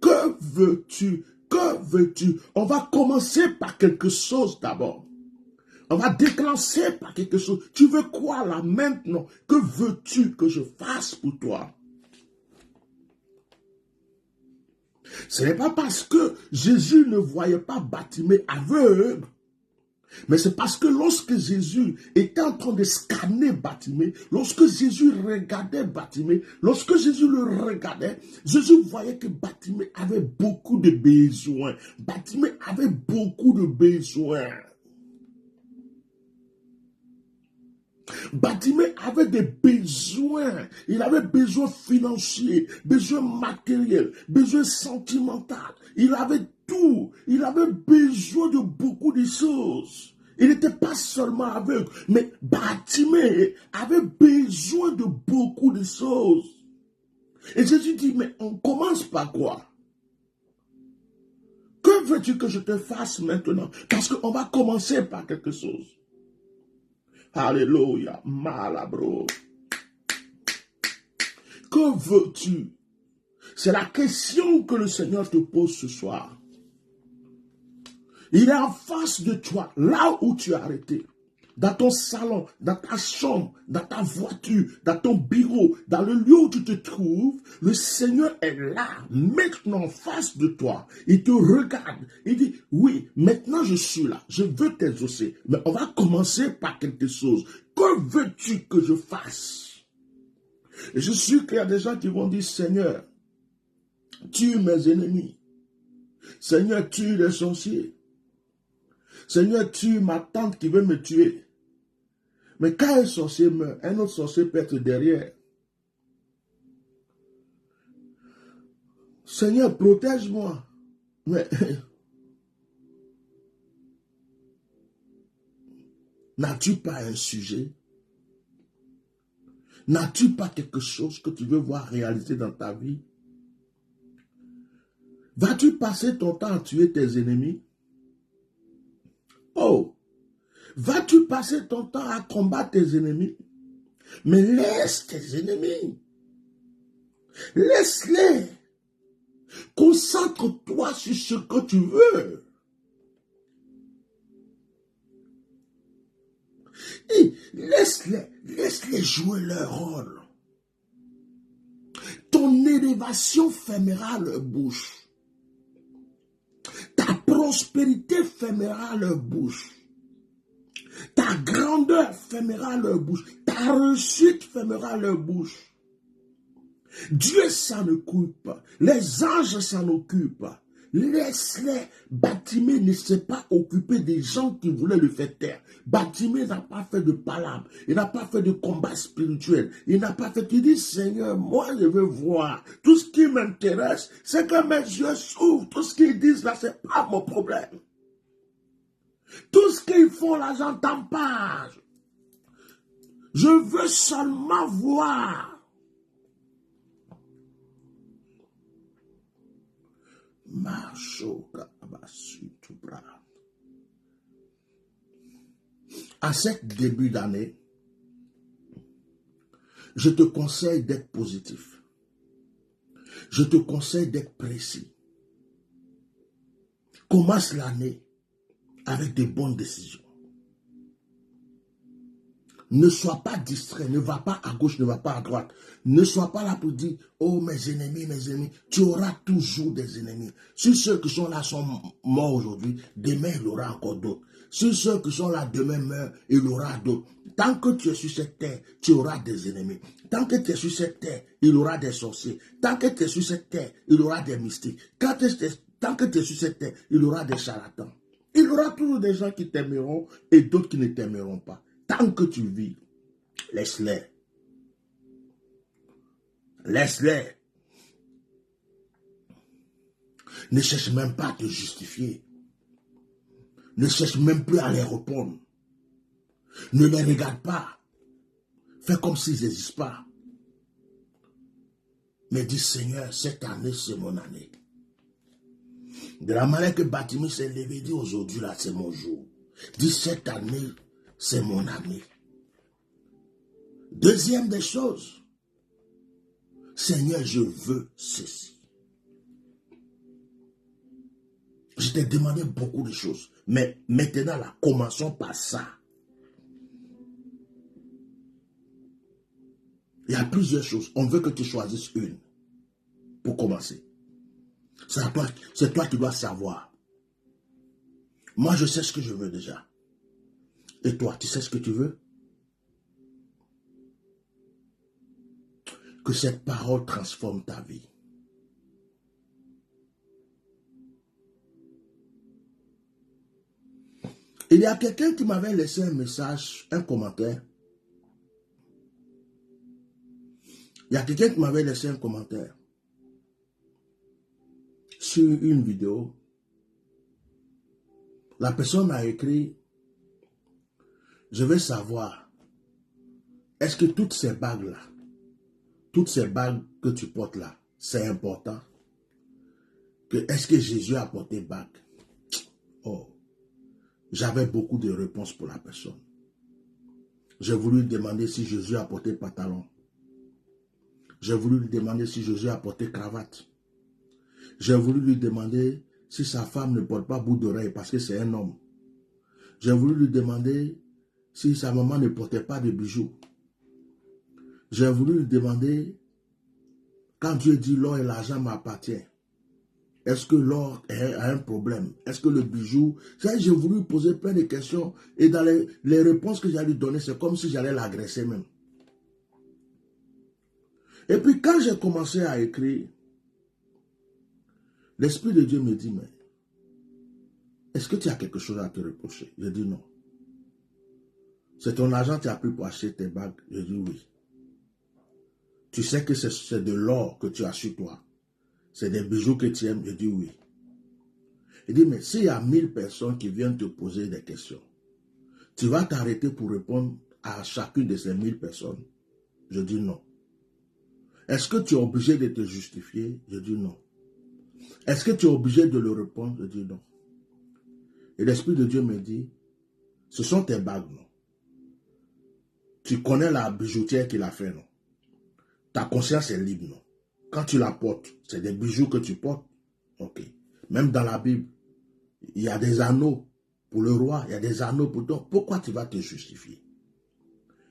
Que veux-tu? Que veux-tu? On va commencer par quelque chose d'abord. On va déclencher par quelque chose. Tu veux quoi là maintenant? Que veux-tu que je fasse pour toi? Ce n'est pas parce que Jésus ne voyait pas Bartimée aveugle Mais c'est parce que lorsque Jésus était en train de scanner Bartimée, lorsque Jésus regardait Bartimée, lorsque Jésus le regardait, Jésus voyait que Bartimée avait beaucoup de besoins. Bartimée avait beaucoup de besoins. Bartimée avait des besoins. Il avait besoin financiers, besoin matériels, besoin sentimental. Il avait tout. Il avait besoin de beaucoup de choses. Il n'était pas seulement aveugle, mais Bartimée avait besoin de beaucoup de choses. Et Jésus dit, mais on commence par quoi? Que veux-tu que je te fasse maintenant? Parce qu'on va commencer par quelque chose. Alléluia, malabro. Que veux-tu? C'est la question que le Seigneur te pose ce soir. Il est en face de toi, là où tu es arrêté. Dans ton salon, dans ta chambre, dans ta voiture, dans ton bureau, dans le lieu où tu te trouves, le Seigneur est là, maintenant en face de toi. Il te regarde. Il dit, oui, maintenant je suis là. Je veux t'exaucer. Mais on va commencer par quelque chose. Que veux-tu que je fasse? Et je suis sûr qu'il y a des gens qui vont dire, Seigneur, tue mes ennemis. Seigneur, tue les sorciers. Seigneur, tue ma tante qui veut me tuer. Mais quand un sorcier meurt, un autre sorcier peut être derrière. Seigneur, protège-moi. Mais n'as-tu pas un sujet? N'as-tu pas quelque chose que tu veux voir réaliser dans ta vie? Vas-tu passer ton temps à tuer tes ennemis? Oh! Vas-tu passer ton temps à combattre tes ennemis? Mais laisse tes ennemis. Laisse-les. Concentre-toi sur ce que tu veux. Et laisse-les jouer leur rôle. Ton élévation fermera leur bouche. Ta prospérité fermera leur bouche. Ta grandeur fermera leur bouche. Ta réussite fermera leur bouche. Dieu s'en occupe. Les anges s'en occupent. Laisse-les. Bartimée ne s'est pas occupé des gens qui voulaient le faire taire. Bartimée n'a pas fait de palabre. Il n'a pas fait de combat spirituel. Il n'a pas fait. Il dit, Seigneur, moi je veux voir. Tout ce qui m'intéresse, c'est que mes yeux s'ouvrent. Tout ce qu'ils disent là, c'est pas mon problème. Tout ce qu'ils font là, j'entends pas. Je veux seulement voir. À cet début d'année, je te conseille d'être positif. Je te conseille d'être précis. Commence l'année avec de bonnes décisions. Ne sois pas distrait, ne va pas à gauche, ne va pas à droite. Ne sois pas là pour dire, oh mes ennemis, mes ennemis. Tu auras toujours des ennemis. Si ceux qui sont là sont morts aujourd'hui, demain il y aura encore d'autres. Si ceux qui sont là demain meurent, il y aura d'autres. Tant que tu es sur cette terre, tu auras des ennemis. Tant que tu es sur cette terre, il y aura des sorciers. Tant que tu es sur cette terre, il y aura des mystiques. Tant que tu es sur cette terre, il y aura des charlatans. Il y aura toujours des gens qui t'aimeront et d'autres qui ne t'aimeront pas. Tant que tu vis, laisse-les. Laisse-les. Ne cherche même pas à te justifier. Ne cherche même plus à les répondre. Ne les regarde pas. Fais comme s'ils n'existent pas. Mais dis, Seigneur, cette année, c'est mon année. De la manière que Bartimée s'est levé, dit aujourd'hui, là, c'est mon jour. Dis, cette année, c'est mon année. Deuxième des choses, Seigneur, je veux ceci. Je t'ai demandé beaucoup de choses, mais maintenant, là, commençons par ça. Il y a plusieurs choses. On veut que tu choisisses une pour commencer. C'est toi qui dois savoir. Moi, je sais ce que je veux déjà. Et toi, tu sais ce que tu veux? Que cette parole transforme ta vie. Il y a quelqu'un qui m'avait laissé un message, un commentaire. Il y a quelqu'un qui m'avait laissé un commentaire sur une vidéo. La personne a écrit, je veux savoir, est-ce que toutes ces bagues-là, toutes ces bagues que tu portes là, c'est important? Est-ce que Jésus a porté bague? Oh, j'avais beaucoup de réponses pour la personne. J'ai voulu lui demander si Jésus a porté pantalon. J'ai voulu lui demander si Jésus a porté cravate. J'ai voulu lui demander si sa femme ne porte pas bout d'oreille parce que c'est un homme. J'ai voulu lui demander si sa maman ne portait pas de bijoux. J'ai voulu lui demander, quand Dieu dit l'or et l'argent m'appartiennent, est-ce que l'or a un problème? Est-ce que le bijou... J'ai voulu lui poser plein de questions et dans les réponses que j'allais lui donner, c'est comme si j'allais l'agresser même. Et puis quand j'ai commencé à écrire, l'Esprit de Dieu me dit, mais est-ce que tu as quelque chose à te reprocher? Je dis non. C'est ton argent que tu as pris pour acheter tes bagues? Je dis oui. Tu sais que c'est de l'or que tu as sur toi. C'est des bijoux que tu aimes? Je dis oui. Il dit, mais s'il y a 1000 personnes qui viennent te poser des questions, tu vas t'arrêter pour répondre à chacune de ces 1000 personnes? Je dis non. Est-ce que tu es obligé de te justifier? Je dis non. Est-ce que tu es obligé de le répondre? Je dis non. Et l'Esprit de Dieu me dit, ce sont tes bagues, non? Tu connais la bijoutière qui l'a fait, non? Ta conscience est libre, non? Quand tu la portes, c'est des bijoux que tu portes. Ok. Même dans la Bible, il y a des anneaux pour le roi, il y a des anneaux pour toi. Pourquoi tu vas te justifier?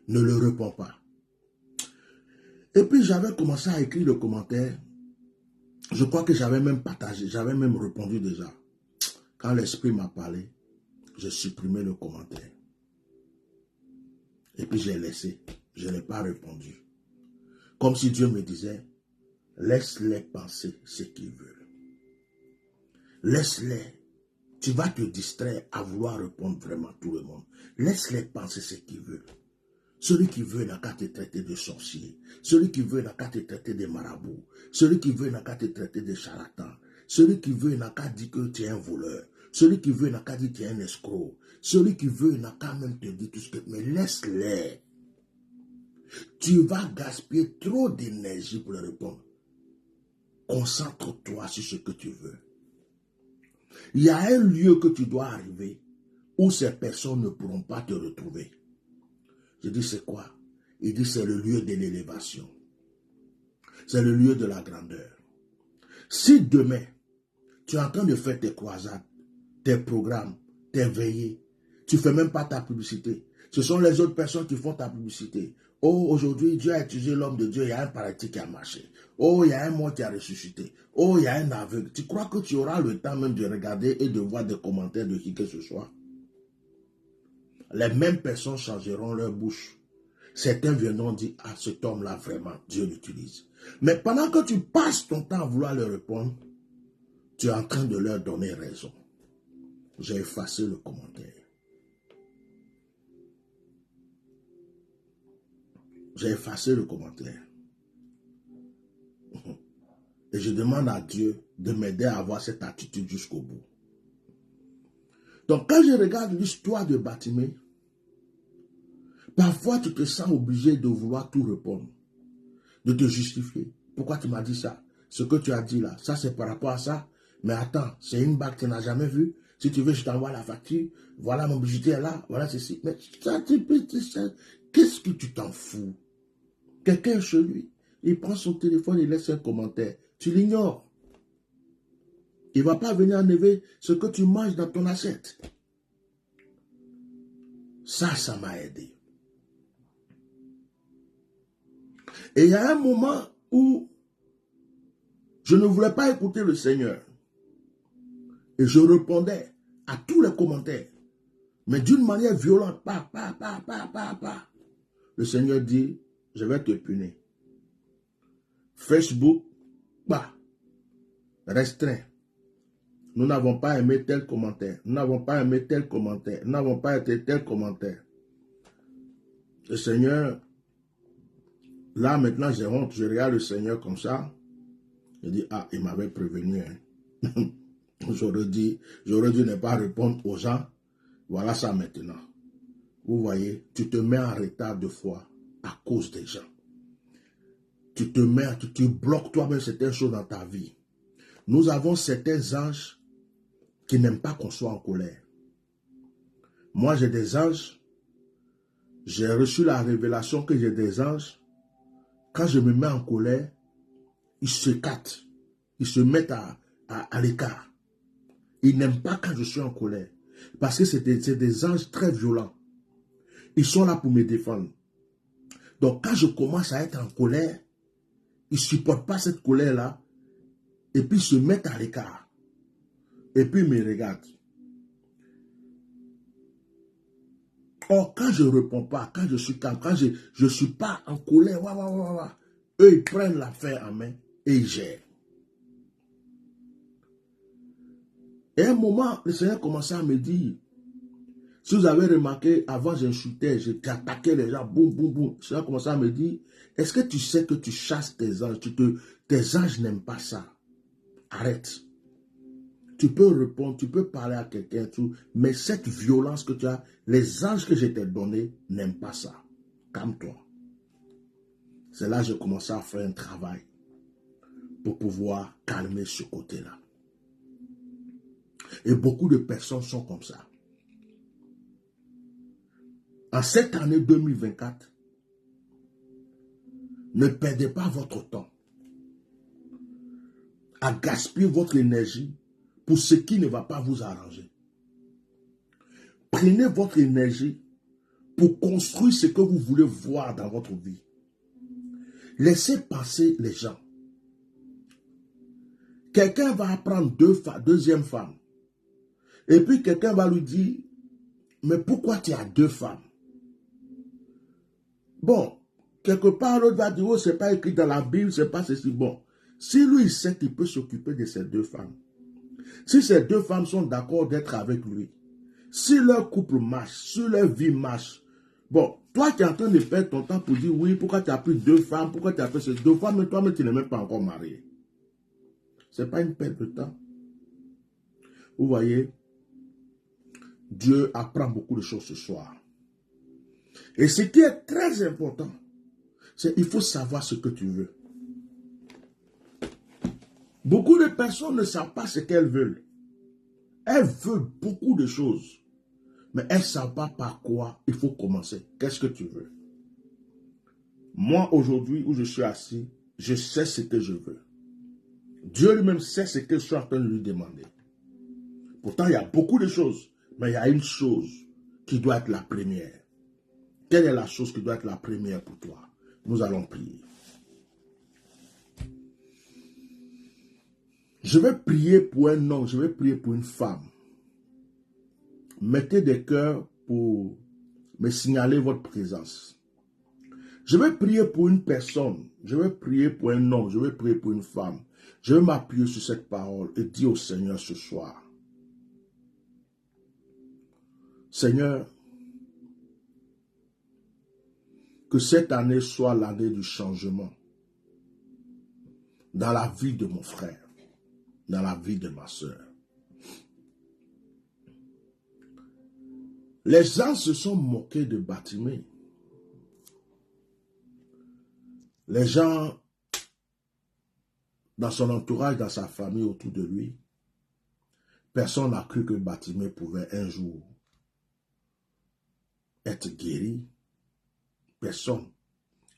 Ne le réponds pas. Et puis j'avais commencé à écrire le commentaire. Je crois que j'avais même partagé, j'avais même répondu déjà. Quand l'Esprit m'a parlé, j'ai supprimé le commentaire. Et puis j'ai laissé. Je n'ai pas répondu. Comme si Dieu me disait, laisse-les penser ce qu'ils veulent. Laisse-les. Tu vas te distraire à vouloir répondre vraiment à tout le monde. Laisse-les penser ce qu'ils veulent. Celui qui veut n'a qu'à te traiter de sorcier. Celui qui veut n'a qu'à te traiter de marabout. Celui qui veut n'a qu'à te traiter de charlatan. Celui qui veut n'a qu'à dire que tu es un voleur. Celui qui veut n'a qu'à dire que tu es un escroc. Celui qui veut n'a qu'à même te dire tout ce que... Mais laisse-les. Tu vas gaspiller trop d'énergie pour leur répondre. Concentre-toi sur ce que tu veux. Il y a un lieu que tu dois arriver où ces personnes ne pourront pas te retrouver. Je dis, c'est quoi? Il dit, c'est le lieu de l'élévation. C'est le lieu de la grandeur. Si demain, tu es en train de faire tes croisades, tes programmes, tes veillées, tu ne fais même pas ta publicité. Ce sont les autres personnes qui font ta publicité. Oh, aujourd'hui, Dieu a utilisé l'homme de Dieu, il y a un paralytique qui a marché. Oh, il y a un mort qui a ressuscité. Oh, il y a un aveugle. Tu crois que tu auras le temps même de regarder et de voir des commentaires de qui que ce soit? Les mêmes personnes changeront leur bouche. Certains viendront dire, ah, cet homme-là, vraiment, Dieu l'utilise. Mais pendant que tu passes ton temps à vouloir leur répondre, tu es en train de leur donner raison. J'ai effacé le commentaire. J'ai effacé le commentaire. Et je demande à Dieu de m'aider à avoir cette attitude jusqu'au bout. Donc quand je regarde l'histoire de Bartimée, parfois tu te sens obligé de vouloir tout répondre, de te justifier. Pourquoi tu m'as dit ça? Ce que tu as dit là, ça c'est par rapport à ça. Mais attends, c'est une bague que tu n'as jamais vue. Si tu veux, je t'envoie la facture. Voilà mon bijoutier là, voilà ceci. Mais qu'est-ce que tu t'en fous? Quelqu'un chez lui, il prend son téléphone, il laisse un commentaire. Tu l'ignores. Il ne va pas venir enlever ce que tu manges dans ton assiette. Ça m'a aidé. Et il y a un moment où je ne voulais pas écouter le Seigneur. Et je répondais à tous les commentaires. Mais d'une manière violente, le Seigneur dit, je vais te punir. Facebook, restreint. Nous n'avons pas aimé tel commentaire. Nous n'avons pas aimé tel commentaire. Nous n'avons pas été tel commentaire. Le Seigneur, là maintenant j'ai honte. Je regarde le Seigneur comme ça. Je dis, ah, il m'avait prévenu. Hein. J'aurais dû ne pas répondre aux gens. Voilà ça maintenant. Vous voyez, tu te mets en retard de foi à cause des gens. Tu bloques toi-même certaines choses dans ta vie. Nous avons certains anges qui n'aiment pas qu'on soit en colère. Moi, j'ai des anges. J'ai reçu la révélation que j'ai des anges. Quand je me mets en colère, ils se captent. Ils se mettent à l'écart. Ils n'aiment pas quand je suis en colère. Parce que c'est des anges très violents. Ils sont là pour me défendre. Donc, quand je commence à être en colère, ils ne supportent pas cette colère-là. Et puis, ils se mettent à l'écart. Et puis, ils me regardent. Or, quand je ne réponds pas, quand je suis calme, quand je ne suis pas en colère, eux, ils prennent l'affaire en main et ils gèrent. Et à un moment, le Seigneur commençait à me dire, si vous avez remarqué, avant j'insultais, j'attaquais les gens, boum, boum, boum. Le Seigneur commençait à me dire, est-ce que tu sais que tu chasses tes anges? Tes anges n'aiment pas ça. Arrête. Tu peux répondre, tu peux parler à quelqu'un, mais cette violence que tu as, les anges que je t'ai donnés n'aiment pas ça. Calme-toi. C'est là que j'ai commencé à faire un travail pour pouvoir calmer ce côté-là. Et beaucoup de personnes sont comme ça. En cette année 2024, ne perdez pas votre temps à gaspiller votre énergie pour ce qui ne va pas vous arranger. Prenez votre énergie pour construire ce que vous voulez voir dans votre vie. Laissez passer les gens. Quelqu'un va apprendre deuxième femme. Et puis quelqu'un va lui dire, mais pourquoi tu as 2 femmes? Bon, quelque part l'autre va dire, oh, c'est pas écrit dans la Bible, c'est pas ceci. Bon, si lui il sait qu'il peut s'occuper de ces 2 femmes, si ces 2 femmes sont d'accord d'être avec lui, si leur couple marche, si leur vie marche, bon, toi qui es en train de perdre ton temps pour dire, oui, pourquoi tu as pris 2 femmes, pourquoi tu as fait ces 2 femmes, mais toi-même tu n'es même pas encore marié. Ce n'est pas une perte de temps. Vous voyez, Dieu apprend beaucoup de choses ce soir. Et ce qui est très important, c'est qu'il faut savoir ce que tu veux. Beaucoup de personnes ne savent pas ce qu'elles veulent. Elles veulent beaucoup de choses, mais elles ne savent pas par quoi il faut commencer. Qu'est-ce que tu veux? Moi, aujourd'hui, où je suis assis, je sais ce que je veux. Dieu lui-même sait ce que je suis en train de lui demander. Pourtant, il y a beaucoup de choses, mais il y a une chose qui doit être la première. Quelle est la chose qui doit être la première pour toi? Nous allons prier. Je vais prier pour un homme, je vais prier pour une femme. Mettez des cœurs pour me signaler votre présence. Je vais prier pour une personne, je vais prier pour un homme, je vais prier pour une femme. Je vais m'appuyer sur cette parole et dire au Seigneur ce soir, Seigneur, que cette année soit l'année du changement dans la vie de mon frère, dans la vie de ma soeur. Les gens se sont moqués de Bartimée. Les gens, dans son entourage, dans sa famille, autour de lui, personne n'a cru que Bartimée pouvait un jour être guéri. Personne.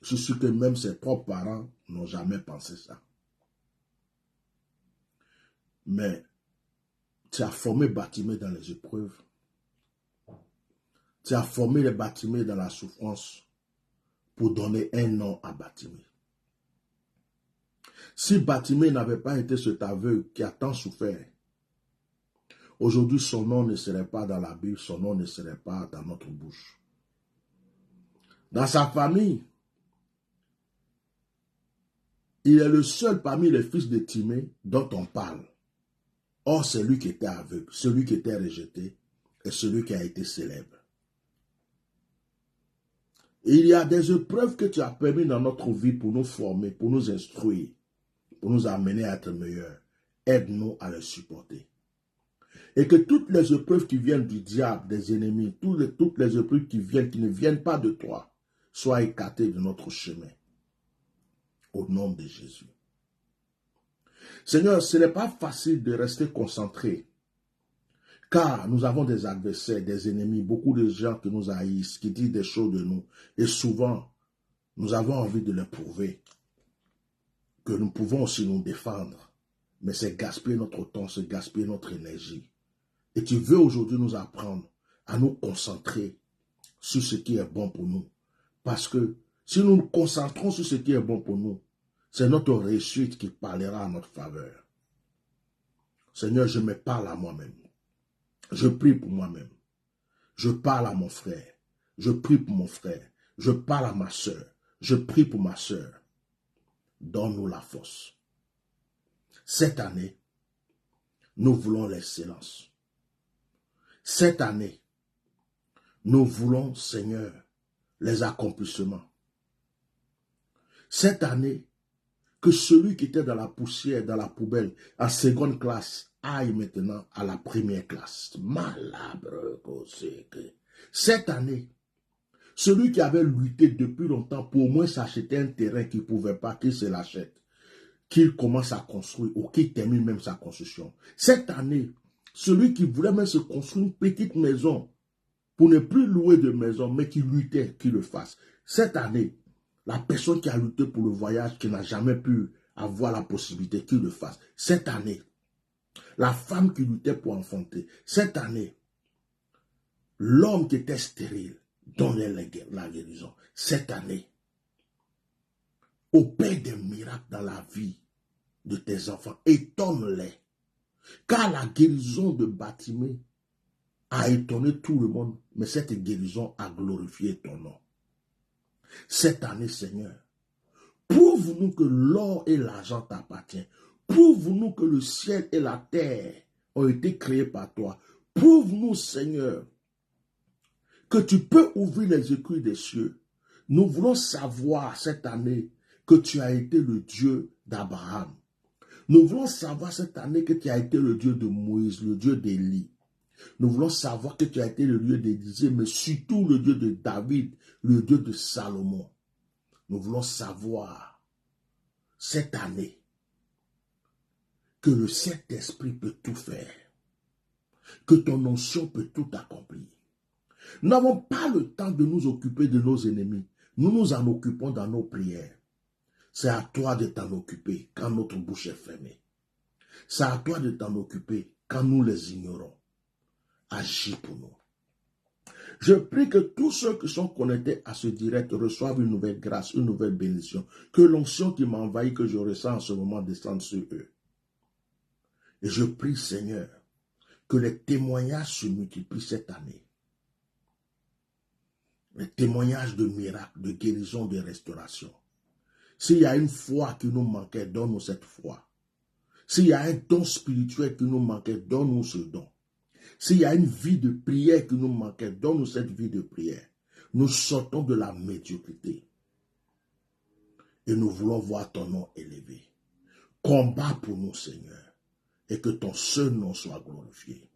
Je suis sûr que même ses propres parents n'ont jamais pensé ça. Mais tu as formé Bartimée dans les épreuves. Tu as formé les Bartimée dans la souffrance pour donner un nom à Bartimée. Si Bartimée n'avait pas été cet aveugle qui a tant souffert, Aujourd'hui, son nom ne serait pas dans la Bible, son nom ne serait pas dans notre bouche. Dans sa famille, il est le seul parmi les fils de Timée dont on parle. Or, c'est lui qui était aveugle, celui qui était rejeté et celui qui a été célèbre. Et il y a des épreuves que tu as permis dans notre vie pour nous former, pour nous instruire, pour nous amener à être meilleurs. Aide-nous à les supporter. Et que toutes les épreuves qui viennent du diable, des ennemis, toutes les épreuves qui ne viennent pas de toi, soient écartées de notre chemin. Au nom de Jésus. Seigneur, ce n'est pas facile de rester concentré, car nous avons des adversaires, des ennemis, beaucoup de gens qui nous haïssent, qui disent des choses de nous. Et souvent, nous avons envie de leur prouver que nous pouvons aussi nous défendre. Mais c'est gaspiller notre temps, c'est gaspiller notre énergie. Et tu veux aujourd'hui nous apprendre à nous concentrer sur ce qui est bon pour nous. Parce que si nous nous concentrons sur ce qui est bon pour nous, c'est notre réussite qui parlera à notre faveur. Seigneur, je me parle à moi-même. Je prie pour moi-même. Je parle à mon frère. Je prie pour mon frère. Je parle à ma soeur. Je prie pour ma soeur. Donne-nous la force. Cette année, nous voulons l'excellence. Cette année, nous voulons, Seigneur, les accomplissements. Cette année, que celui qui était dans la poussière, dans la poubelle, en seconde classe, aille maintenant à la première classe. Malabre. Cette année, celui qui avait lutté depuis longtemps pour au moins s'acheter un terrain qu'il ne pouvait pas, qu'il se l'achète, qu'il commence à construire ou qu'il termine même sa construction. Cette année, celui qui voulait même se construire une petite maison pour ne plus louer de maison, mais qui luttait, qu'il le fasse. Cette année, la personne qui a lutté pour le voyage, qui n'a jamais pu avoir la possibilité qu'il le fasse. Cette année, la femme qui luttait pour enfanter. Cette année, l'homme qui était stérile, donnait la guérison. Cette année, opère des miracles dans la vie de tes enfants. Étonne-les. Car la guérison de Bartimée a étonné tout le monde, mais cette guérison a glorifié ton nom. Cette année, Seigneur, prouve-nous que l'or et l'argent t'appartiennent. Prouve-nous que le ciel et la terre ont été créés par toi. Prouve-nous, Seigneur, que tu peux ouvrir les écrits des cieux. Nous voulons savoir cette année que tu as été le Dieu d'Abraham. Nous voulons savoir cette année que tu as été le Dieu de Moïse, le Dieu d'Élie. Nous voulons savoir que tu as été le Dieu d'Élisée, mais surtout le Dieu de David, le Dieu de Salomon. Nous voulons savoir cette année que le Saint-Esprit peut tout faire, que ton onction peut tout accomplir. Nous n'avons pas le temps de nous occuper de nos ennemis. Nous nous en occupons dans nos prières. C'est à toi de t'en occuper quand notre bouche est fermée. C'est à toi de t'en occuper quand nous les ignorons. Agis pour nous. Je prie que tous ceux qui sont connectés à ce direct reçoivent une nouvelle grâce, une nouvelle bénédiction. Que l'onction qui m'envahit, que je ressens en ce moment, descende sur eux. Et je prie, Seigneur, que les témoignages se multiplient cette année. Les témoignages de miracles, de guérison, de restauration. S'il y a une foi qui nous manquait, donne-nous cette foi. S'il y a un don spirituel qui nous manquait, donne-nous ce don. S'il y a une vie de prière qui nous manquait, donne-nous cette vie de prière. Nous sortons de la médiocrité. Et nous voulons voir ton nom élevé. Combat pour nous, Seigneur. Et que ton seul nom soit glorifié.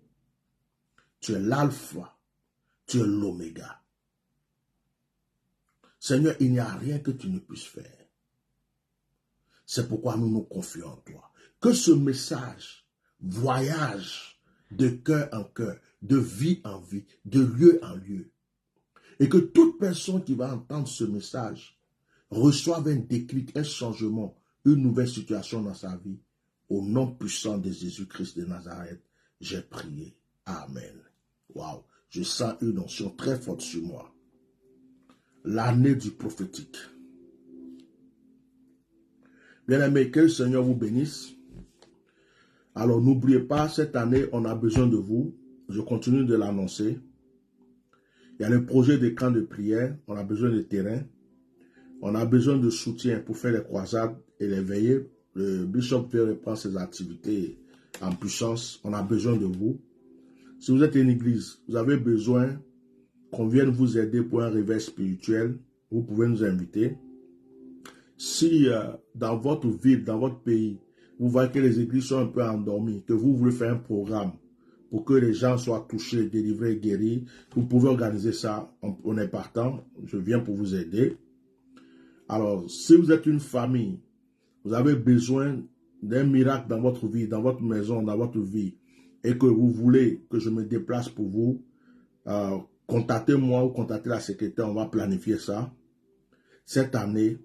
Tu es l'alpha. Tu es l'oméga. Seigneur, il n'y a rien que tu ne puisses faire. C'est pourquoi nous nous confions en toi. Que ce message voyage de cœur en cœur, de vie en vie, de lieu en lieu. Et que toute personne qui va entendre ce message reçoive un déclic, un changement, une nouvelle situation dans sa vie. Au nom puissant de Jésus-Christ de Nazareth, j'ai prié. Amen. Waouh, je sens une onction très forte sur moi. L'année du prophétique. Bien-aimés, que le Seigneur vous bénisse. Alors n'oubliez pas, cette année, on a besoin de vous. Je continue de l'annoncer. Il y a le projet des camps de prière. On a besoin de terrain. On a besoin de soutien pour faire les croisades et les veillées. Le bishop veut reprendre ses activités en puissance. On a besoin de vous. Si vous êtes une église, vous avez besoin qu'on vienne vous aider pour un réveil spirituel, vous pouvez nous inviter. Si dans votre ville, dans votre pays, vous voyez que les églises sont un peu endormies, que vous voulez faire un programme pour que les gens soient touchés, délivrés, guéris, vous pouvez organiser ça. On est partant. Je viens pour vous aider. Alors, si vous êtes une famille, vous avez besoin d'un miracle dans votre vie, dans votre maison, dans votre vie, et que vous voulez que je me déplace pour vous, contactez-moi ou contactez la secrétaire, on va planifier ça. Cette année,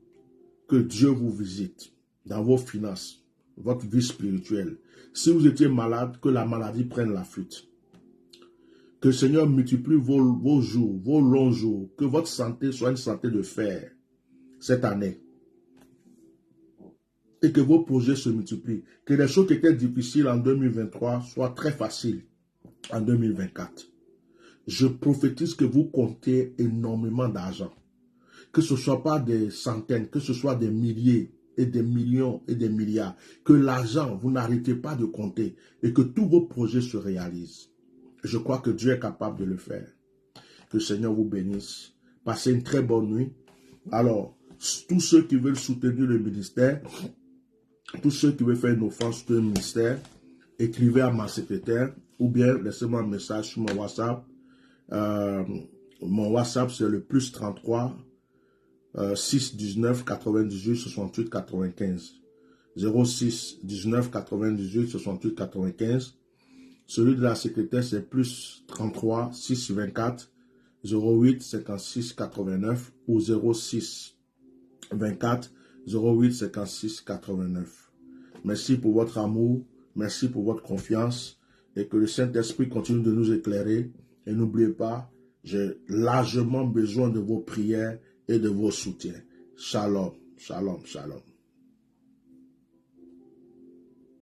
que Dieu vous visite dans vos finances, votre vie spirituelle. Si vous étiez malade, que la maladie prenne la fuite. Que le Seigneur multiplie vos jours, vos longs jours. Que votre santé soit une santé de fer cette année. Et que vos projets se multiplient. Que les choses qui étaient difficiles en 2023 soient très faciles en 2024. Je prophétise que vous comptez énormément d'argent. Que ce ne soit pas des centaines, que ce soit des milliers et des millions et des milliards. Que l'argent, vous n'arrêtez pas de compter et que tous vos projets se réalisent. Je crois que Dieu est capable de le faire. Que le Seigneur vous bénisse. Passez une très bonne nuit. Alors, tous ceux qui veulent soutenir le ministère, tous ceux qui veulent faire une offense sur le ministère, écrivez à ma secrétaire ou bien laissez-moi un message sur mon WhatsApp. Mon WhatsApp, c'est le +33 6 19 98 68 95. 06 19 98 68 95. Celui de la secrétaire, c'est +33 6 24 08 56 89 ou 06 24 08 56 89. Merci pour votre amour, merci pour votre confiance et que le Saint-Esprit continue de nous éclairer. Et n'oubliez pas, j'ai largement besoin de vos prières et de vos soutiens. Shalom, shalom, shalom.